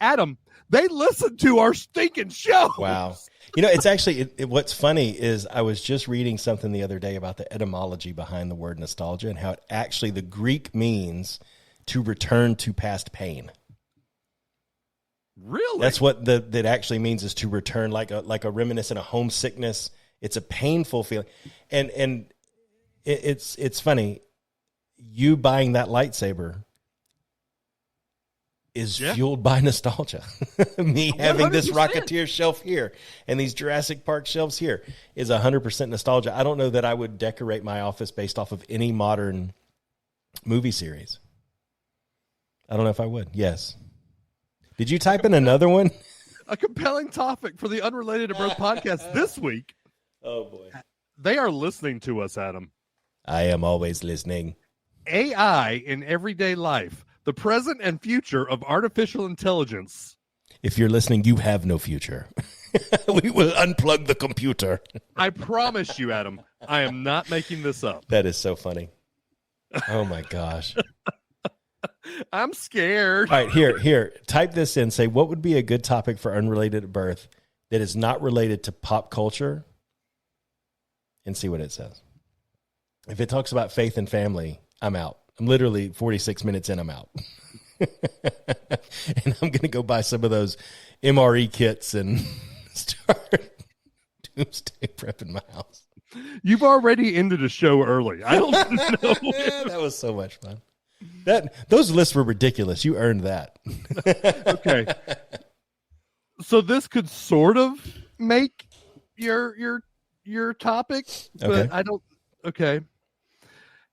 Adam, they listen to our stinking show. Wow. You know, it's actually, what's funny is I was just reading something the other day about the etymology behind the word nostalgia and how it actually, the Greek means to return to past pain. Really? That's what that actually means, is to return, like a reminiscent of homesickness. It's a painful feeling. And it's funny. You buying that lightsaber is fueled by nostalgia. Me having this 100%. Rocketeer shelf here and these Jurassic Park shelves here is 100% nostalgia. I don't know that I would decorate my office based off of any modern movie series. I don't know if I would. Yes. Did you type in another one? A compelling topic for the Unrelated to Birth podcast this week. Oh, boy. They are listening to us, Adam. I am always listening. AI in everyday life, the present and future of artificial intelligence. If you're listening, you have no future. We will unplug the computer. I promise you, Adam, I am not making this up. That is so funny. Oh, my gosh. I'm scared. All right, here. Type this in. Say, what would be a good topic for Unrelated at Birth that is not related to pop culture? And see what it says. If it talks about faith and family, I'm out. I'm literally 46 minutes in, I'm out. And I'm going to go buy some of those MRE kits and start doomsday prepping my house. You've already ended a show early. I don't know. That was so much fun. Those lists were ridiculous. You earned that. Okay. So this could sort of make your topic, but Okay. I don't. Okay.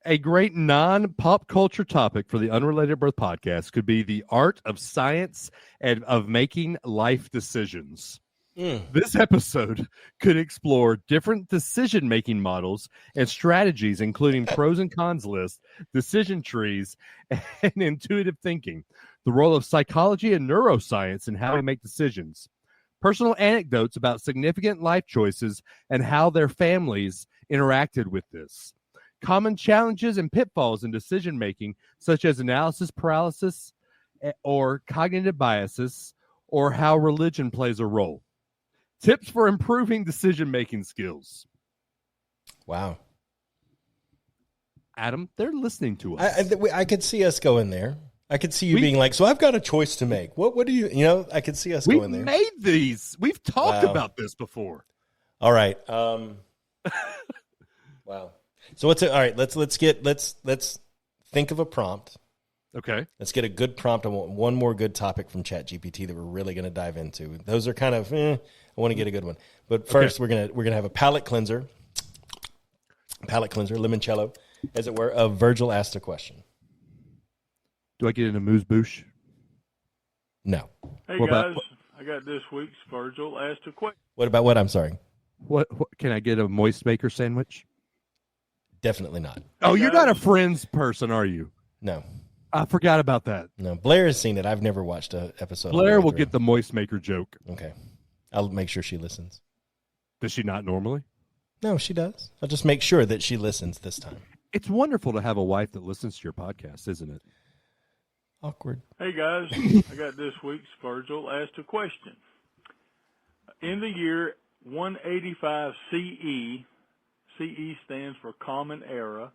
A great non-pop culture topic for the Unrelated Birth podcast could be the art of science and of making life decisions. This episode could explore different decision-making models and strategies, including pros and cons lists, decision trees, and intuitive thinking, the role of psychology and neuroscience in how we make decisions, personal anecdotes about significant life choices and how their families interacted with this, common challenges and pitfalls in decision-making, such as analysis paralysis or cognitive biases, or how religion plays a role. Tips for improving decision-making skills. Wow. Adam, they're listening to us. I could see us going there. I could see you being like, so I've got a choice to make. What do you, I could see us going there. We've made these. We've talked about this before. All right. Wow. So all right, let's think of a prompt. Okay. Let's get a good prompt. I want one more good topic from ChatGPT that we're really going to dive into. Those are kind of, I want to get a good one. But first, we're gonna have a palate cleanser, limoncello, as it were. Virgil asked a question. Do I get into Moose Boosh? No. Hey, What guys, about- I got this week's Virgil asked a question. What about what? I'm sorry. What can I get a moist maker sandwich? Definitely not. Oh, you're not a Friends person, are you? No. I forgot about that. No. Blair has seen it. I've never watched an episode. Blair will get the moist maker joke. Okay. I'll make sure she listens. Does she not normally? No, she does. I'll just make sure that she listens this time. It's wonderful to have a wife that listens to your podcast, isn't it? Awkward. Hey, guys, I got this week's Virgil asked a question. In the year 185 CE, CE stands for Common Era,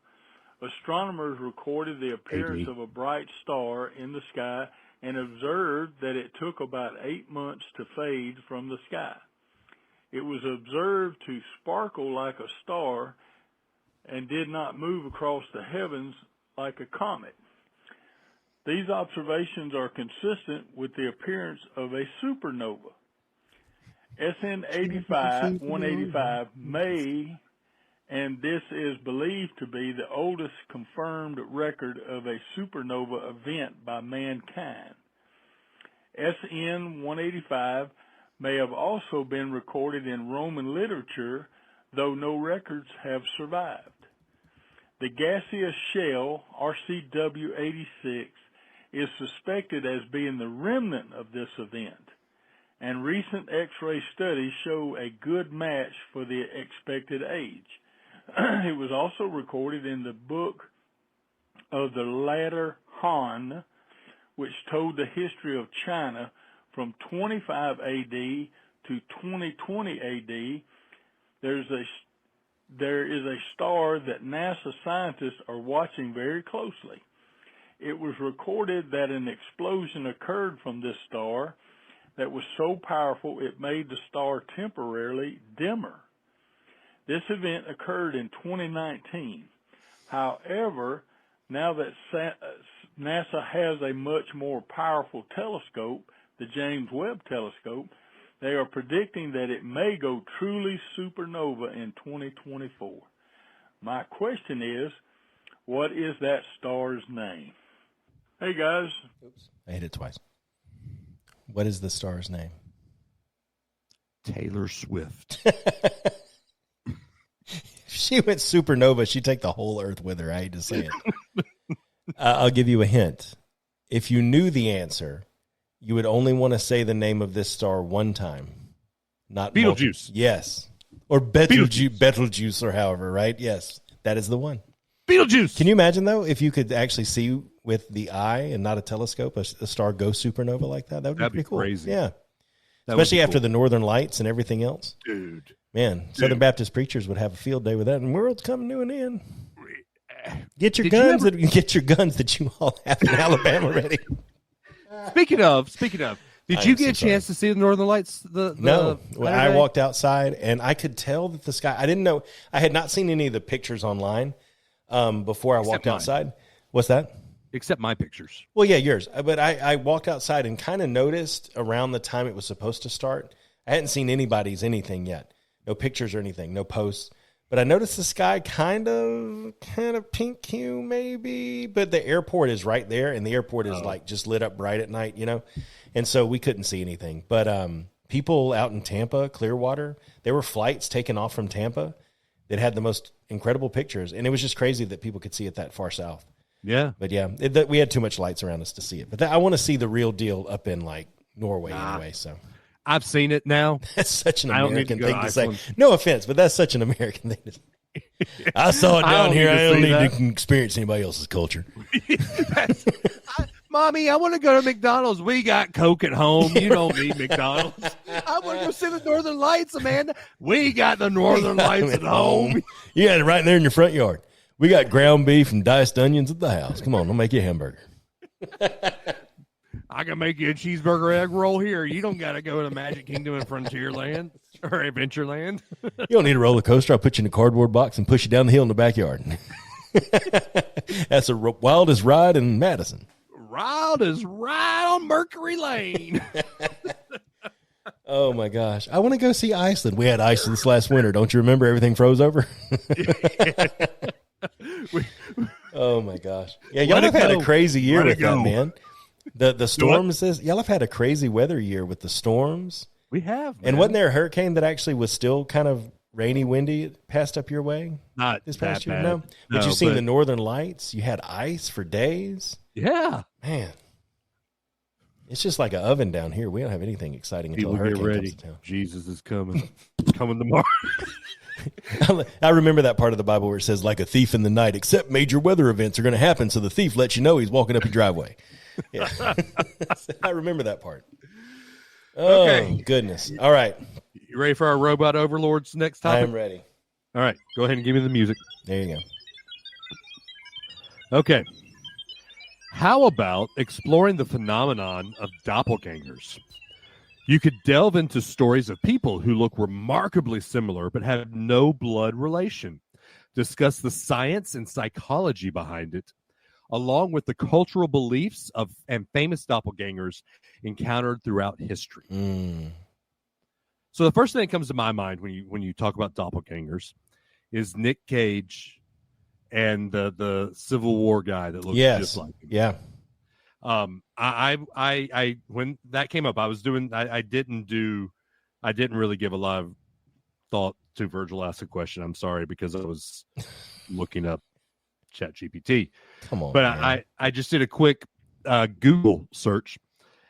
astronomers recorded the appearance of a bright star in the sky and observed that it took about 8 months to fade from the sky. It was observed to sparkle like a star and did not move across the heavens like a comet. These observations are consistent with the appearance of a supernova. SN 185 may, and this is believed to be the oldest confirmed record of a supernova event by mankind. SN 185 may have also been recorded in Roman literature, though no records have survived. The gaseous shell, RCW 86, is suspected as being the remnant of this event, and recent X-ray studies show a good match for the expected age. It was also recorded in the book of the Latter Han, which told the history of China from 25 AD to 2020 AD. There is a star that NASA scientists are watching very closely. It was recorded that an explosion occurred from this star, that was so powerful it made the star temporarily dimmer. This event occurred in 2019. However, now that NASA has a much more powerful telescope, the James Webb Telescope, they are predicting that it may go truly supernova in 2024. My question is, what is that star's name? Hey, guys. Oops. I hit it twice. What is the star's name? Taylor Swift. If she went supernova, she'd take the whole Earth with her. I hate to say it. I'll give you a hint. If you knew the answer, you would only want to say the name of this star one time. Not Betelgeuse. Yes. Or Betelgeuse or however, right? Yes. That is the one. Betelgeuse. Can you imagine, though, if you could actually see with the eye and not a telescope a star go supernova like that? That would be pretty cool. Crazy. Yeah. That Especially after the Northern Lights and everything else. Dude. Man, Southern Baptist preachers would have a field day with that, and the world's coming to an end. Get your Did guns you get your guns that you all have in Alabama ready. Speaking of, did you get a so chance to see the Northern Lights? No. When I walked outside, and I could tell that the sky, I didn't know, I had not seen any of the pictures online before I walked outside. What's that? Except my pictures. Well, yeah, yours. But I walked outside and kind of noticed around the time it was supposed to start, I hadn't seen anybody's anything yet. No pictures or anything, no posts. But I noticed the sky kind of pink hue maybe, but the airport is right there, and the airport is like just lit up bright at night, you know? And so we couldn't see anything. But people out in Tampa, Clearwater, there were flights taken off from Tampa that had the most incredible pictures. And it was just crazy that people could see it that far south. Yeah. But yeah, we had too much lights around us to see it. But I want to see the real deal up in like Norway anyway, so. I've seen it now. That's such an American thing to say. Iceland. No offense, but that's such an American thing to say. I saw it down here. I don't need to experience anybody else's culture. Mommy, I want to go to McDonald's. We got Coke at home. You don't need McDonald's. I want to go see the Northern Lights, Amanda. We got the Northern Lights at home. You got it right there in your front yard. We got ground beef and diced onions at the house. Come on, I'll make you a hamburger. I can make you a cheeseburger egg roll here. You don't got to go to Magic Kingdom and Frontierland or Adventureland. You don't need a roller coaster. I'll put you in a cardboard box and push you down the hill in the backyard. That's the wildest ride in Madison. Wild is right on Mercury Lane. Oh, my gosh. I want to go see Iceland. We had ice this last winter. Don't you remember everything froze over? Oh, my gosh. Yeah, y'all have had a crazy year with that, man. The storms, y'all have had a crazy weather year with the storms. We have, man. And wasn't there a hurricane that actually was still kind of rainy, windy, passed up your way? Not this past that year, bad. no. But you've seen the Northern Lights. You had ice for days. Yeah, man. It's just like an oven down here. We don't have anything exciting until a hurricane comes to town. Jesus is coming, coming tomorrow. I remember that part of the Bible where it says, like a thief in the night, except major weather events are going to happen, so the thief lets you know he's walking up your driveway. Yeah. I remember that part. Oh, okay. Goodness. All right. You ready for our robot overlords next topic? I am ready. All right. Go ahead and give me the music. There you go. Okay. How about exploring the phenomenon of doppelgangers? You could delve into stories of people who look remarkably similar but have no blood relation. Discuss the science and psychology behind it, along with the cultural beliefs of and famous doppelgangers encountered throughout history. So the first thing that comes to my mind when you talk about doppelgangers is Nick Cage and the Civil War guy that looks just like him. Yeah. I when that came up, I didn't really give a lot of thought to Virgil ask a question. I'm sorry, because I was looking up ChatGPT. Come on. But man. I just did a quick Google search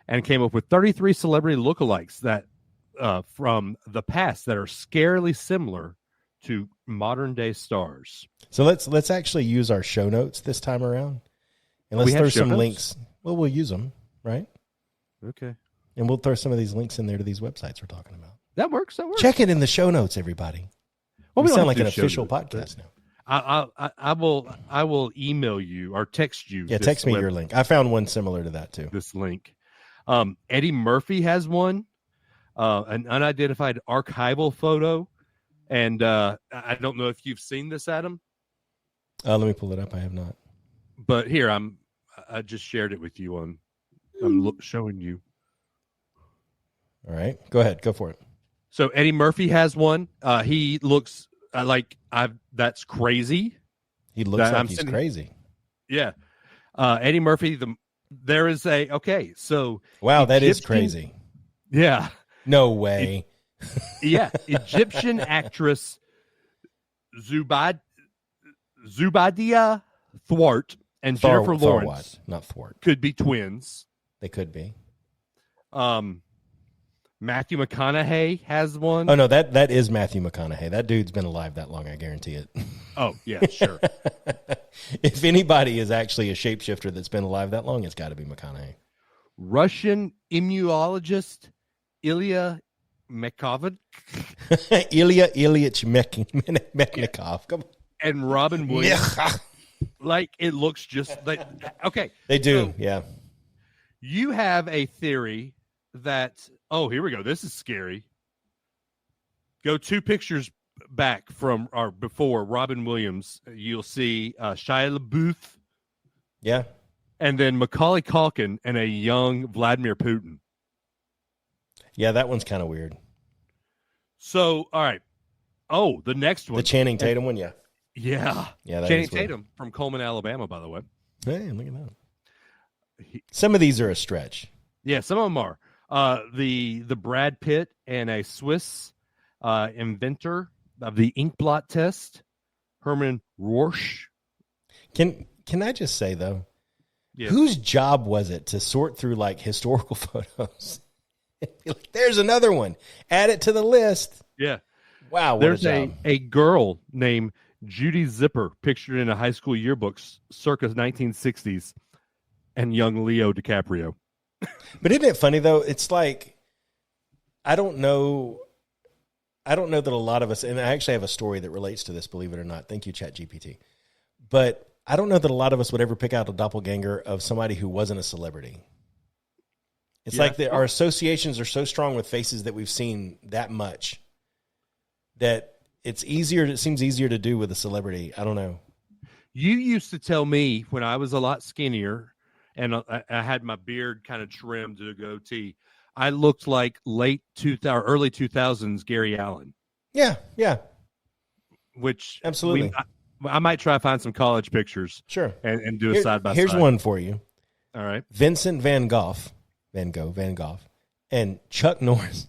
and came up with 33 celebrity lookalikes that from the past that are scarily similar to modern day stars. So let's actually use our show notes this time around, and let's throw some links. Well, we'll use them, right? Okay. And we'll throw some of these links in there to these websites we're talking about. That works. Check it in the show notes, everybody. Well, we sound like an official podcast now. I will email you or text you. Yeah, text me your link. I found one similar to that too. This link. Eddie Murphy has one, an unidentified archival photo. And I don't know if you've seen this, Adam. Let me pull it up. I have not. But here, I just shared it with you I'm showing you. All right. Go ahead. Go for it. So Eddie Murphy has one. He looks that's crazy. He looks like he's crazy. Yeah. Eddie Murphy, there is so wow, that is crazy. Yeah. No way. Yeah. Egyptian actress Zubadia Thwart and Jennifer Lawrence, not Thwart, could be twins. They could be. Matthew McConaughey has one. Oh no, that is Matthew McConaughey. That dude's been alive that long, I guarantee it. Oh yeah, sure. If anybody is actually a shapeshifter that's been alive that long, it's got to be McConaughey. Russian immunologist Ilya Mekov. Ilya Ilyich Mechnikov. Come on. And Robin Williams. Like, it looks just like, okay. They do, so yeah. You have a theory that, here we go. This is scary. Go 2 pictures back from or before Robin Williams. You'll see Shia LaBeouf. Yeah. And then Macaulay Culkin and a young Vladimir Putin. Yeah, that one's kind of weird. So, all right. Oh, the next one. The Channing Tatum one, yeah. Yeah. Yeah, Channing Tatum from Coleman, Alabama, by the way. Hey, look at that. Some of these are a stretch. Yeah, some of them are. The Brad Pitt and a Swiss inventor of the inkblot test, Herman Rorsch. Can I just say, though, yes. Whose job was it to sort through, like, historical photos? Like, there's another one. Add it to the list. Yeah. Wow, what There's a job. a girl named Judy Zipper pictured in a high school yearbook circa 1960s, and young Leo DiCaprio. But isn't it funny, though? It's like, I don't know that a lot of us, and I actually have a story that relates to this, believe it or not. Thank you, ChatGPT. But I don't know that a lot of us would ever pick out a doppelganger of somebody who wasn't a celebrity. It's like our associations are so strong with faces that we've seen that much that it seems easier to do with a celebrity. I don't know. You used to tell me when I was a lot skinnier and I had my beard kind of trimmed to a goatee, I looked like early 2000s Gary Allen. Yeah, yeah. Which absolutely. I might try to find some college pictures. Sure. And do a side by side. Here's one for you. All right. Vincent Van Gogh, and Chuck Norris.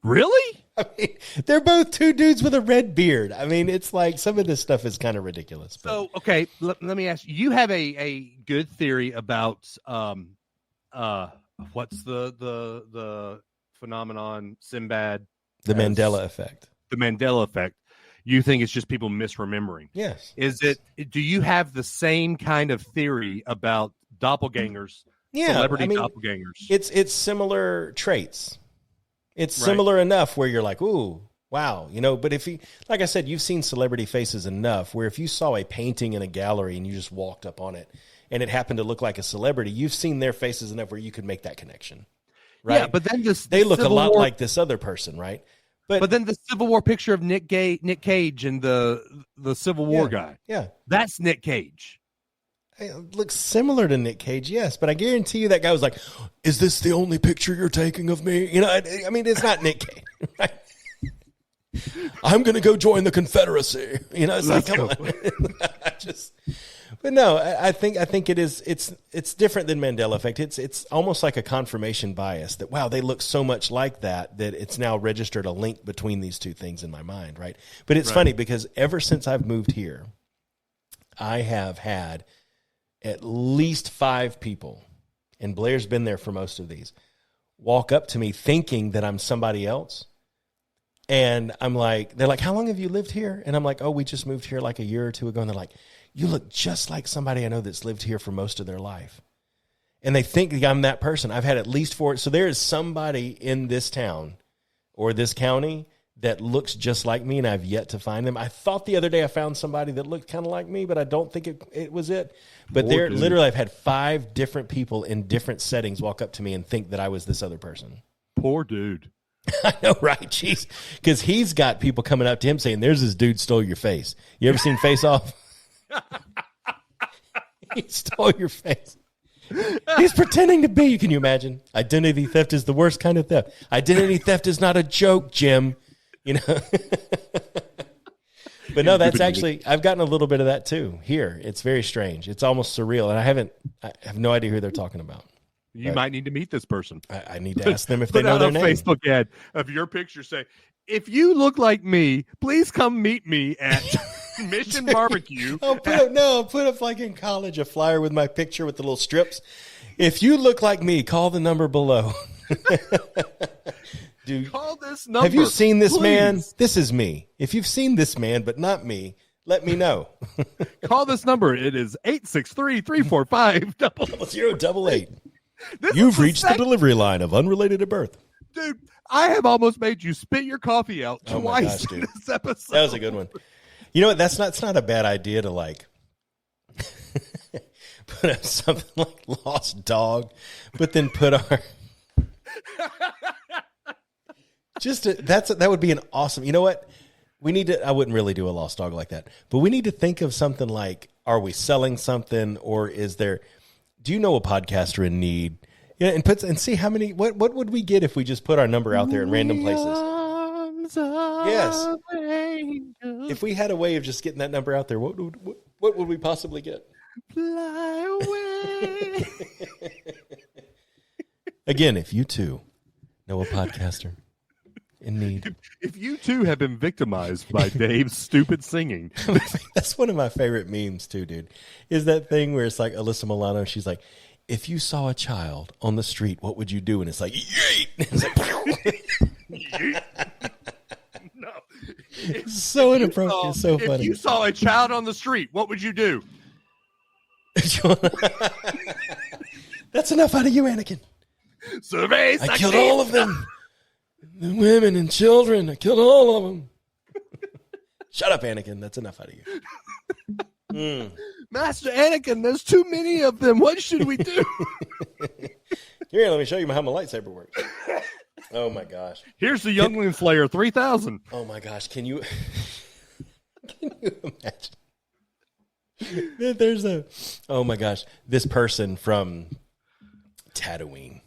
Really? I mean, they're both 2 dudes with a red beard. I mean, it's like some of this stuff is kind of ridiculous. But. So, okay, let me ask you. You have a good theory about what's the phenomenon Sinbad? The Mandela effect. The Mandela effect. You think it's just people misremembering? Yes. Do you have the same kind of theory about doppelgangers? Yeah, celebrity doppelgangers. It's similar traits. It's similar enough where you're like, ooh, wow, But if like I said, you've seen celebrity faces enough where if you saw a painting in a gallery and you just walked up on it and it happened to look like a celebrity, you've seen their faces enough where you could make that connection, right? Yeah, but then they look a lot like this other person, right? But then the Civil War picture of Nick Cage and the Civil War guy, that's Nick Cage. It looks similar to Nick Cage, yes, but I guarantee you that guy was like, is this the only picture you're taking of me? I mean, it's not Nick Cage, right? I'm going to go join the Confederacy. It's like, come on. But no, I think it is, it's different than Mandela effect. It's almost like a confirmation bias that, wow, they look so much like that it's now registered a link between these 2 things in my mind, right? But it's funny because ever since I've moved here, I have had at least 5 people, and Blair's been there for most of these, walk up to me thinking that I'm somebody else. And I'm like, they're like, how long have you lived here? And I'm like, oh, we just moved here like a year or 2 ago. And they're like, you look just like somebody I know that's lived here for most of their life. And they think I'm that person. I've had at least 4. So there is somebody in this town or this county that looks just like me, and I've yet to find them. I thought the other day I found somebody that looked kind of like me, but I don't think it was it. But Poor there, dude. literally, I've had 5 different people in different settings walk up to me and think that I was this other person. Poor dude. I know, right? Jeez. Because he's got people coming up to him saying, there's this dude stole your face. You ever seen Face Off? He stole your face. He's pretending to be. Can you imagine? Identity theft is the worst kind of theft. Identity theft is not a joke, Jim. You know? But no, that's actually, I've gotten a little bit of that too here. It's very strange. It's almost surreal. And I have no idea who they're talking about. You might need to meet this person. I need to ask them if they Put know out their a name. Facebook ad of your picture. Say, if you look like me, please come meet me at Mission Barbecue. I'll put up like in college a flyer with my picture with the little strips. If you look like me, call the number below. Dude, Call this number. have you seen this please. man? This is me. If you've seen this man, but not me, let me know. Call this number. It is 863-345-0088. 0088. This You've is the reached the delivery line of Unrelated to Birth. Dude, I have almost made you spit your coffee out Oh my twice gosh, in dude. this episode. That was a good one. You know what? It's not a bad idea to like put up something like lost dog, but then put our that would be an awesome. You know what? We need to. I wouldn't really do a lost dog like that, but we need to think of something like: are we selling something, or is there? Do you know a podcaster in need? Yeah, and see how many. What would we get if we just put our number out there in random places? Yes. If we had a way of just getting that number out there, what would we possibly get? Fly away. Again, if you too know a podcaster in need. If you too have been victimized by Dave's stupid singing, That's one of my favorite memes too, dude. Is that thing where it's like Alyssa Milano, she's like, if you saw a child on the street, what would you do? And it's like, yeet! It's like, no. it's so inappropriate. It's so If funny. you saw a child on the street, what would you do? That's enough out of you, Anakin. Survey. I killed all of them. The women and children. I killed all of them. Shut up, Anakin. That's enough out of you. Master Anakin, there's too many of them. What should we do? Here, let me show you how my lightsaber works. Oh, my gosh. Here's the Youngling Slayer 3000. Oh, my gosh. Can you imagine? There's oh, my gosh. This person from Tatooine,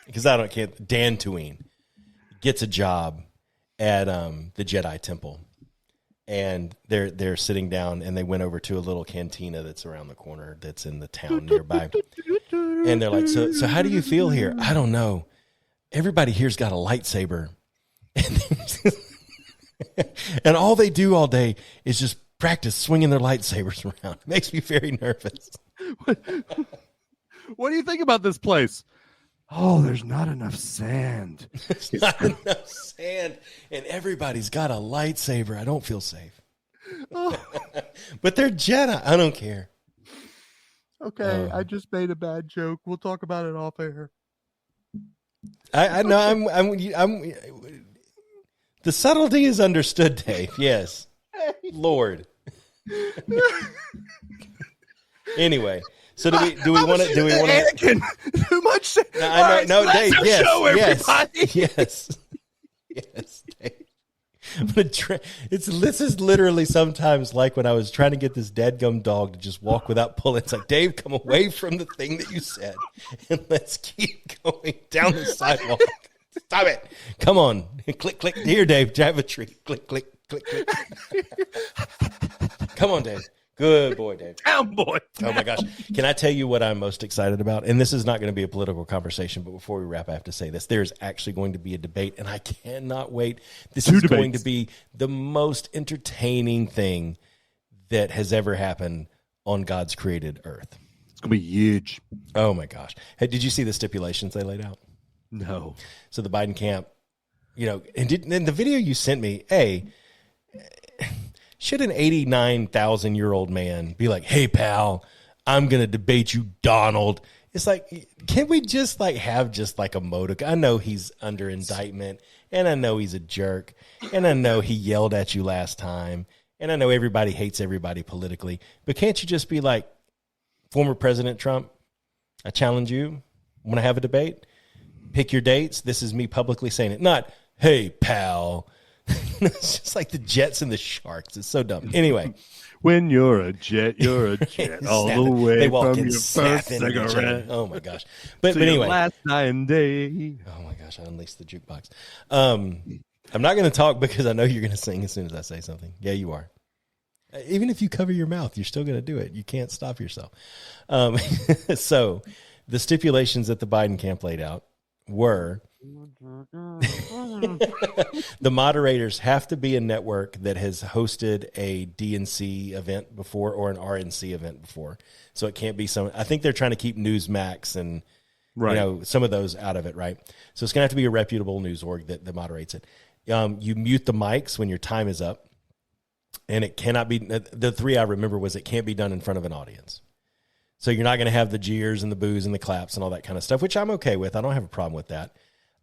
because can't, Dantooine, gets a job at the Jedi Temple. And they're sitting down, and they went over to a little cantina that's around the corner that's in the town nearby. And they're like, so how do you feel here? I don't know. Everybody here's got a lightsaber. And all they do all day is just practice swinging their lightsabers around. It makes me very nervous. What do you think about this place? Oh, there's not enough sand. There's not enough sand, and everybody's got a lightsaber. I don't feel safe. But they're Jedi. I don't care. Okay, I just made a bad joke. We'll talk about it off air. I know. I'm. The subtlety is understood, Dave. Yes, Lord. Anyway. So do we want to Anakin? Too much. I know, no, Dave. Yes, show, yes, Dave. But this is literally sometimes like when I was trying to get this dadgum dog to just walk without pulling. It's like, Dave, come away from the thing that you said, and let's keep going down the sidewalk. Stop it! Come on, click, click. Here, Dave, drive a tree. Click, click, click, click. Come on, Dave. Good boy, Dave. Down, boy. Oh, my gosh. Can I tell you what I'm most excited about? And this is not going to be a political conversation, but before we wrap, I have to say this. There's actually going to be a debate, and I cannot wait. This is going to be the most entertaining thing that has ever happened on God's created earth. It's going to be huge. Oh, my gosh. Hey, did you see the stipulations they laid out? No. So the Biden camp, and the video you sent me, should an 89,000-year-old man be like, hey, pal, I'm going to debate you, Donald, It's like, can we just like have just like a motive? I know he's under indictment, and I know he's a jerk, and I know he yelled at you last time, and I know everybody hates everybody politically, but can't you just be like, former President Trump, I challenge you. Want to have a debate? Pick your dates. This is me publicly saying it. Not, hey, pal. It's just like the Jets and the Sharks. It's so dumb. Anyway. When you're a jet, you're a jet all the way they walk from in, your snap first into each other. cigarette. Oh, my gosh. But to your anyway. last dying day. Oh, my gosh. I unleashed the jukebox. I'm not going to talk because I know you're going to sing as soon as I say something. Yeah, you are. Even if you cover your mouth, you're still going to do it. You can't stop yourself. So the stipulations that the Biden camp laid out were the moderators have to be a network that has hosted a DNC event before or an RNC event before. So it can't be some, I think they're trying to keep Newsmax and some of those out of it, right? So it's going to have to be a reputable news org that moderates it. You mute the mics when your time is up. And it cannot be, the three I remember was it can't be done in front of an audience. So you're not going to have the jeers and the boos and the claps and all that kind of stuff, which I'm okay with. I don't have a problem with that.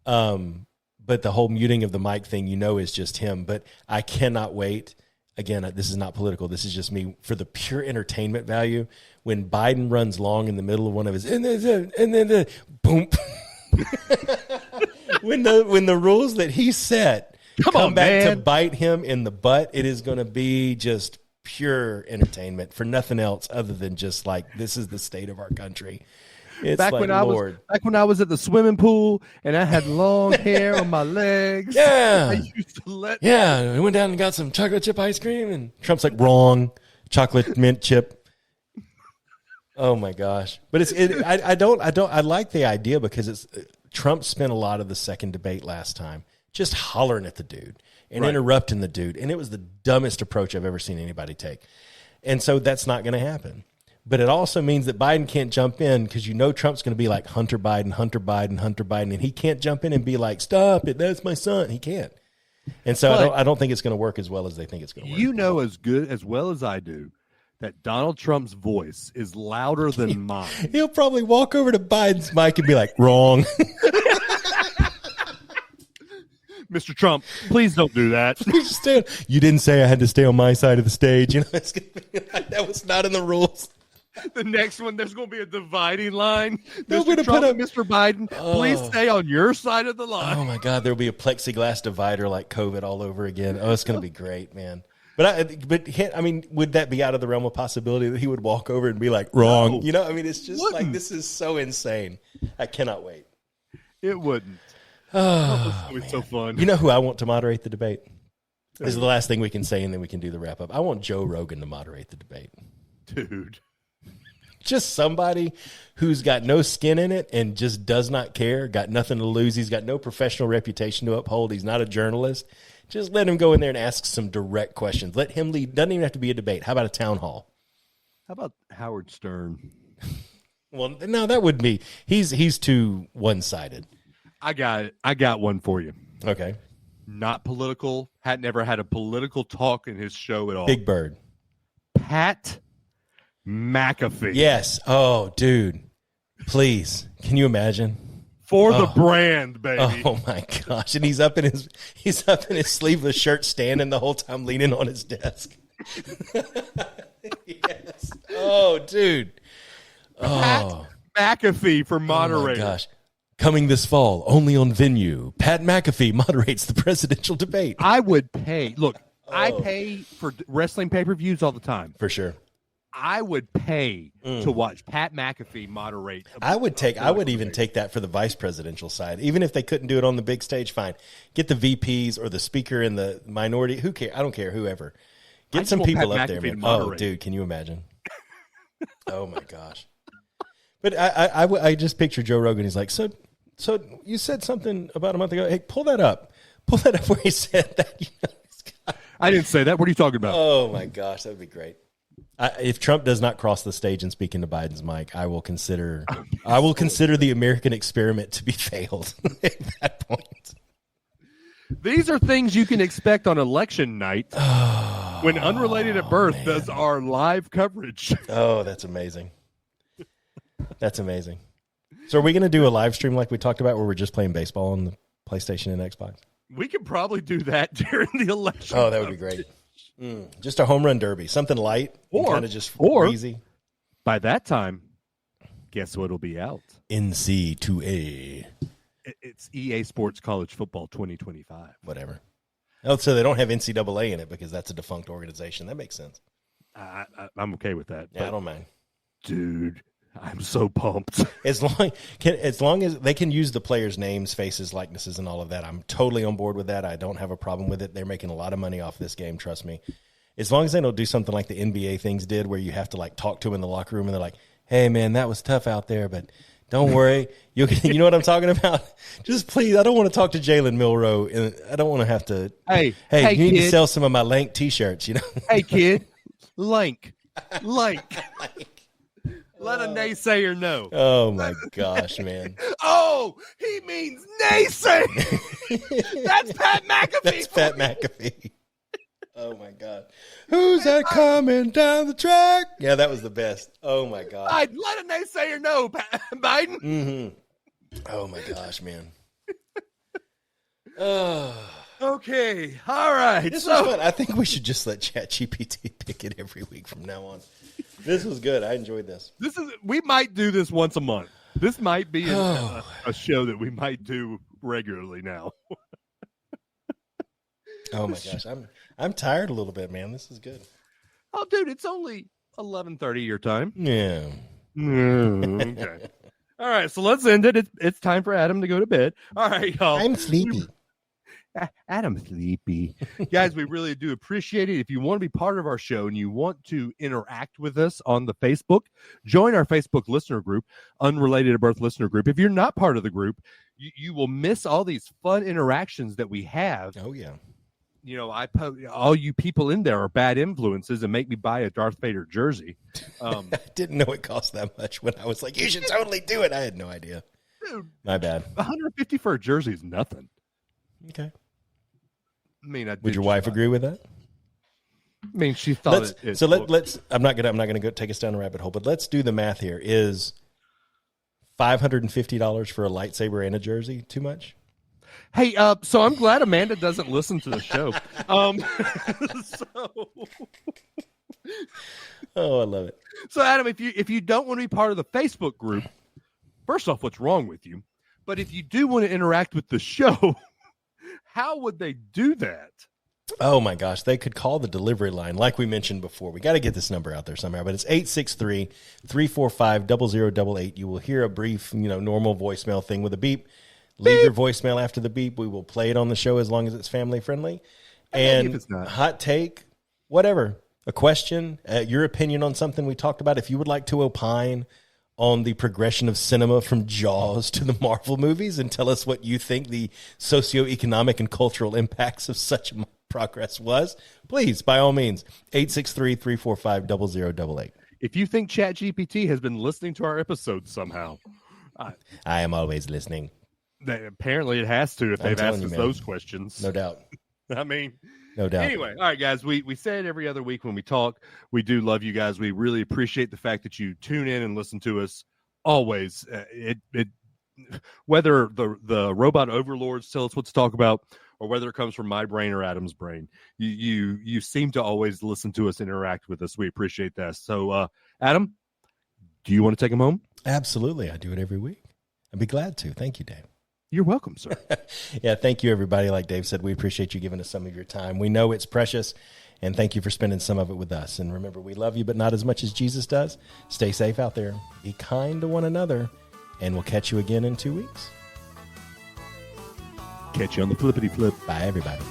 But the whole muting of the mic thing, is just him. But I cannot wait. Again, this is not political. This is just me for the pure entertainment value. When Biden runs long in the middle of one of his, and then boom. when the rules that he set come back to bite him in the butt, it is going to be just pure entertainment for nothing else other than just like, this is the state of our country. It's back like, when I was at the swimming pool and I had long hair on my legs. Yeah. I used to we went down and got some chocolate chip ice cream, and Trump's like, wrong, chocolate mint chip. Oh my gosh. But I like the idea because Trump spent a lot of the second debate last time just hollering at the dude and interrupting the dude. And it was the dumbest approach I've ever seen anybody take. And so that's not going to happen. But it also means that Biden can't jump in because Trump's going to be like Hunter Biden, and he can't jump in and be like, stop it, that's my son. He can't. And so I don't think it's going to work as well as they think it's going to work. As well as I do, that Donald Trump's voice is louder than mine. He'll probably walk over to Biden's mic and be like, wrong. Mr. Trump, please don't do that. You didn't say I had to stay on my side of the stage. It's gonna be like, that was not in the rules. The next one, there's going to be a dividing line. They're Mr. Trump and Mr. Biden, please stay on your side of the line. Oh, my God. There'll be a plexiglass divider like COVID all over again. Oh, it's going to be great, man. But would that be out of the realm of possibility that he would walk over and be like, wrong? No. It's just like, this is so insane. I cannot wait. It wouldn't. Oh, it's so fun. You know who I want to moderate the debate? This is the last thing we can say, and then we can do the wrap up. I want Joe Rogan to moderate the debate. Dude. Just somebody who's got no skin in it and just does not care, got nothing to lose. He's got no professional reputation to uphold. He's not a journalist. Just let him go in there and ask some direct questions. Let him lead. Doesn't even have to be a debate. How about a town hall? How about Howard Stern? Well, no, that would be. He's too one-sided. I got one for you. Okay. Not political. Had never had a political talk in his show at all. Big Bird. Pat McAfee. Yes. Oh, dude. Please. Can you imagine? For the brand, baby. Oh my gosh. And he's up in his sleeveless shirt standing the whole time leaning on his desk. Yes. Oh, dude. Pat McAfee for moderator. Oh my gosh. Coming this fall, only on Venue, Pat McAfee moderates the presidential debate. I would pay. Look, I pay for wrestling pay-per-views all the time. For sure. I would pay to watch Pat McAfee moderate. I would even take that for the vice presidential side. Even if they couldn't do it on the big stage, fine. Get the VPs or the speaker and the minority. Who cares? I don't care, whoever. Get some people up there, man. Oh, dude, can you imagine? Oh, my gosh. But I just picture Joe Rogan. He's like, so you said something about a month ago. Hey, pull that up. Pull that up where he said that. I didn't say that. What are you talking about? Oh, my gosh. That would be great. If Trump does not cross the stage and speak into Biden's mic, I will consider the American experiment to be failed at that point. These are things you can expect on election night when Unrelated at Birth does our live coverage. Oh, that's amazing. That's amazing. So are we going to do a live stream like we talked about where we're just playing baseball on the PlayStation and Xbox? We could probably do that during the election. Oh, that would be great. Just a home run derby, something light, kind of just easy. By that time, guess what'll be out? NC2A. It's EA Sports College Football 2025. Whatever. Oh, so they don't have NCAA in it because that's a defunct organization. That makes sense. I'm okay with that. Yeah, I don't mind. Dude, I'm so pumped. As long as they can use the players' names, faces, likenesses, and all of that, I'm totally on board with that. I don't have a problem with it. They're making a lot of money off this game, trust me. As long as they don't do something like the NBA things did where you have to like talk to them in the locker room and they're like, hey, man, that was tough out there, but don't worry. You know what I'm talking about? Just please, I don't want to talk to Jalen Milroe. And I don't want to have to. Hey, you need kid. to sell some of my Lank T-shirts, you know? Hey, kid. Lank. Let a naysayer know. Oh, my gosh, man. Oh, he means naysay. That's Pat McAfee. That's Pat McAfee. Oh, my God. Who's that coming down the track? Yeah, that was the best. Oh, my God. I'd let a naysayer know, Biden. Mm-hmm. Oh, my gosh, man. Oh. Okay. All right. This was fun. I think we should just let ChatGPT pick it every week from now on. This was good. I enjoyed this. We might do this once a month. This might be a show that we might do regularly now. Oh, my gosh. I'm tired a little bit, man. This is good. Oh, dude, it's only 11:30 your time. Yeah. Okay. All right, so let's end it. It's time for Adam to go to bed. All right, y'all. I'm sleepy. Adam sleepy. Guys, we really do appreciate it. If you want to be part of our show and you want to interact with us on the Facebook, join our Facebook listener group, Unrelated to Birth listener group. If you're not part of the group, you will miss all these fun interactions that we have. Oh, yeah. You know, all you people in there are bad influences and make me buy a Darth Vader jersey. I didn't know it cost that much when I was like, you should totally do it. I had no idea. Dude, my bad. $150 for a jersey is nothing. Okay. I mean, would your wife agree with that? I mean, she thought let's. I'm not gonna go take us down a rabbit hole, but let's do the math here. Is $550 for a lightsaber and a jersey too much? Hey, so I'm glad Amanda doesn't listen to the show. Oh, I love it. So, Adam, if you don't want to be part of the Facebook group, first off, what's wrong with you? But if you do want to interact with the show, how would they do that? Oh, my gosh. They could call the delivery line like we mentioned before. We got to get this number out there somehow, but it's 863-345-0088. You will hear a brief, normal voicemail thing with a beep. Leave your voicemail after the beep. We will play it on the show as long as it's family friendly. And if it's not. Hot take, whatever, a question, your opinion on something we talked about. If you would like to opine on the progression of cinema from Jaws to the Marvel movies and tell us what you think the socioeconomic and cultural impacts of such progress was, please, by all means, 863-345-0088. If you think ChatGPT has been listening to our episodes somehow, I am always listening. Apparently it has to if they've asked us those questions. No doubt. I mean, no doubt. Anyway, all right, guys, we say it every other week when we talk. We do love you guys. We really appreciate the fact that you tune in and listen to us always. Whether the robot overlords tell us what to talk about or whether it comes from my brain or Adam's brain, you seem to always listen to us and interact with us. We appreciate that. So, Adam, do you want to take them home? Absolutely. I do it every week. I'd be glad to. Thank you, Dave. You're welcome, sir. Yeah, thank you, everybody. Like Dave said, we appreciate you giving us some of your time. We know it's precious, and thank you for spending some of it with us. And remember, we love you, but not as much as Jesus does. Stay safe out there. Be kind to one another, and we'll catch you again in 2 weeks. Catch you on the flippity flip. Bye, everybody.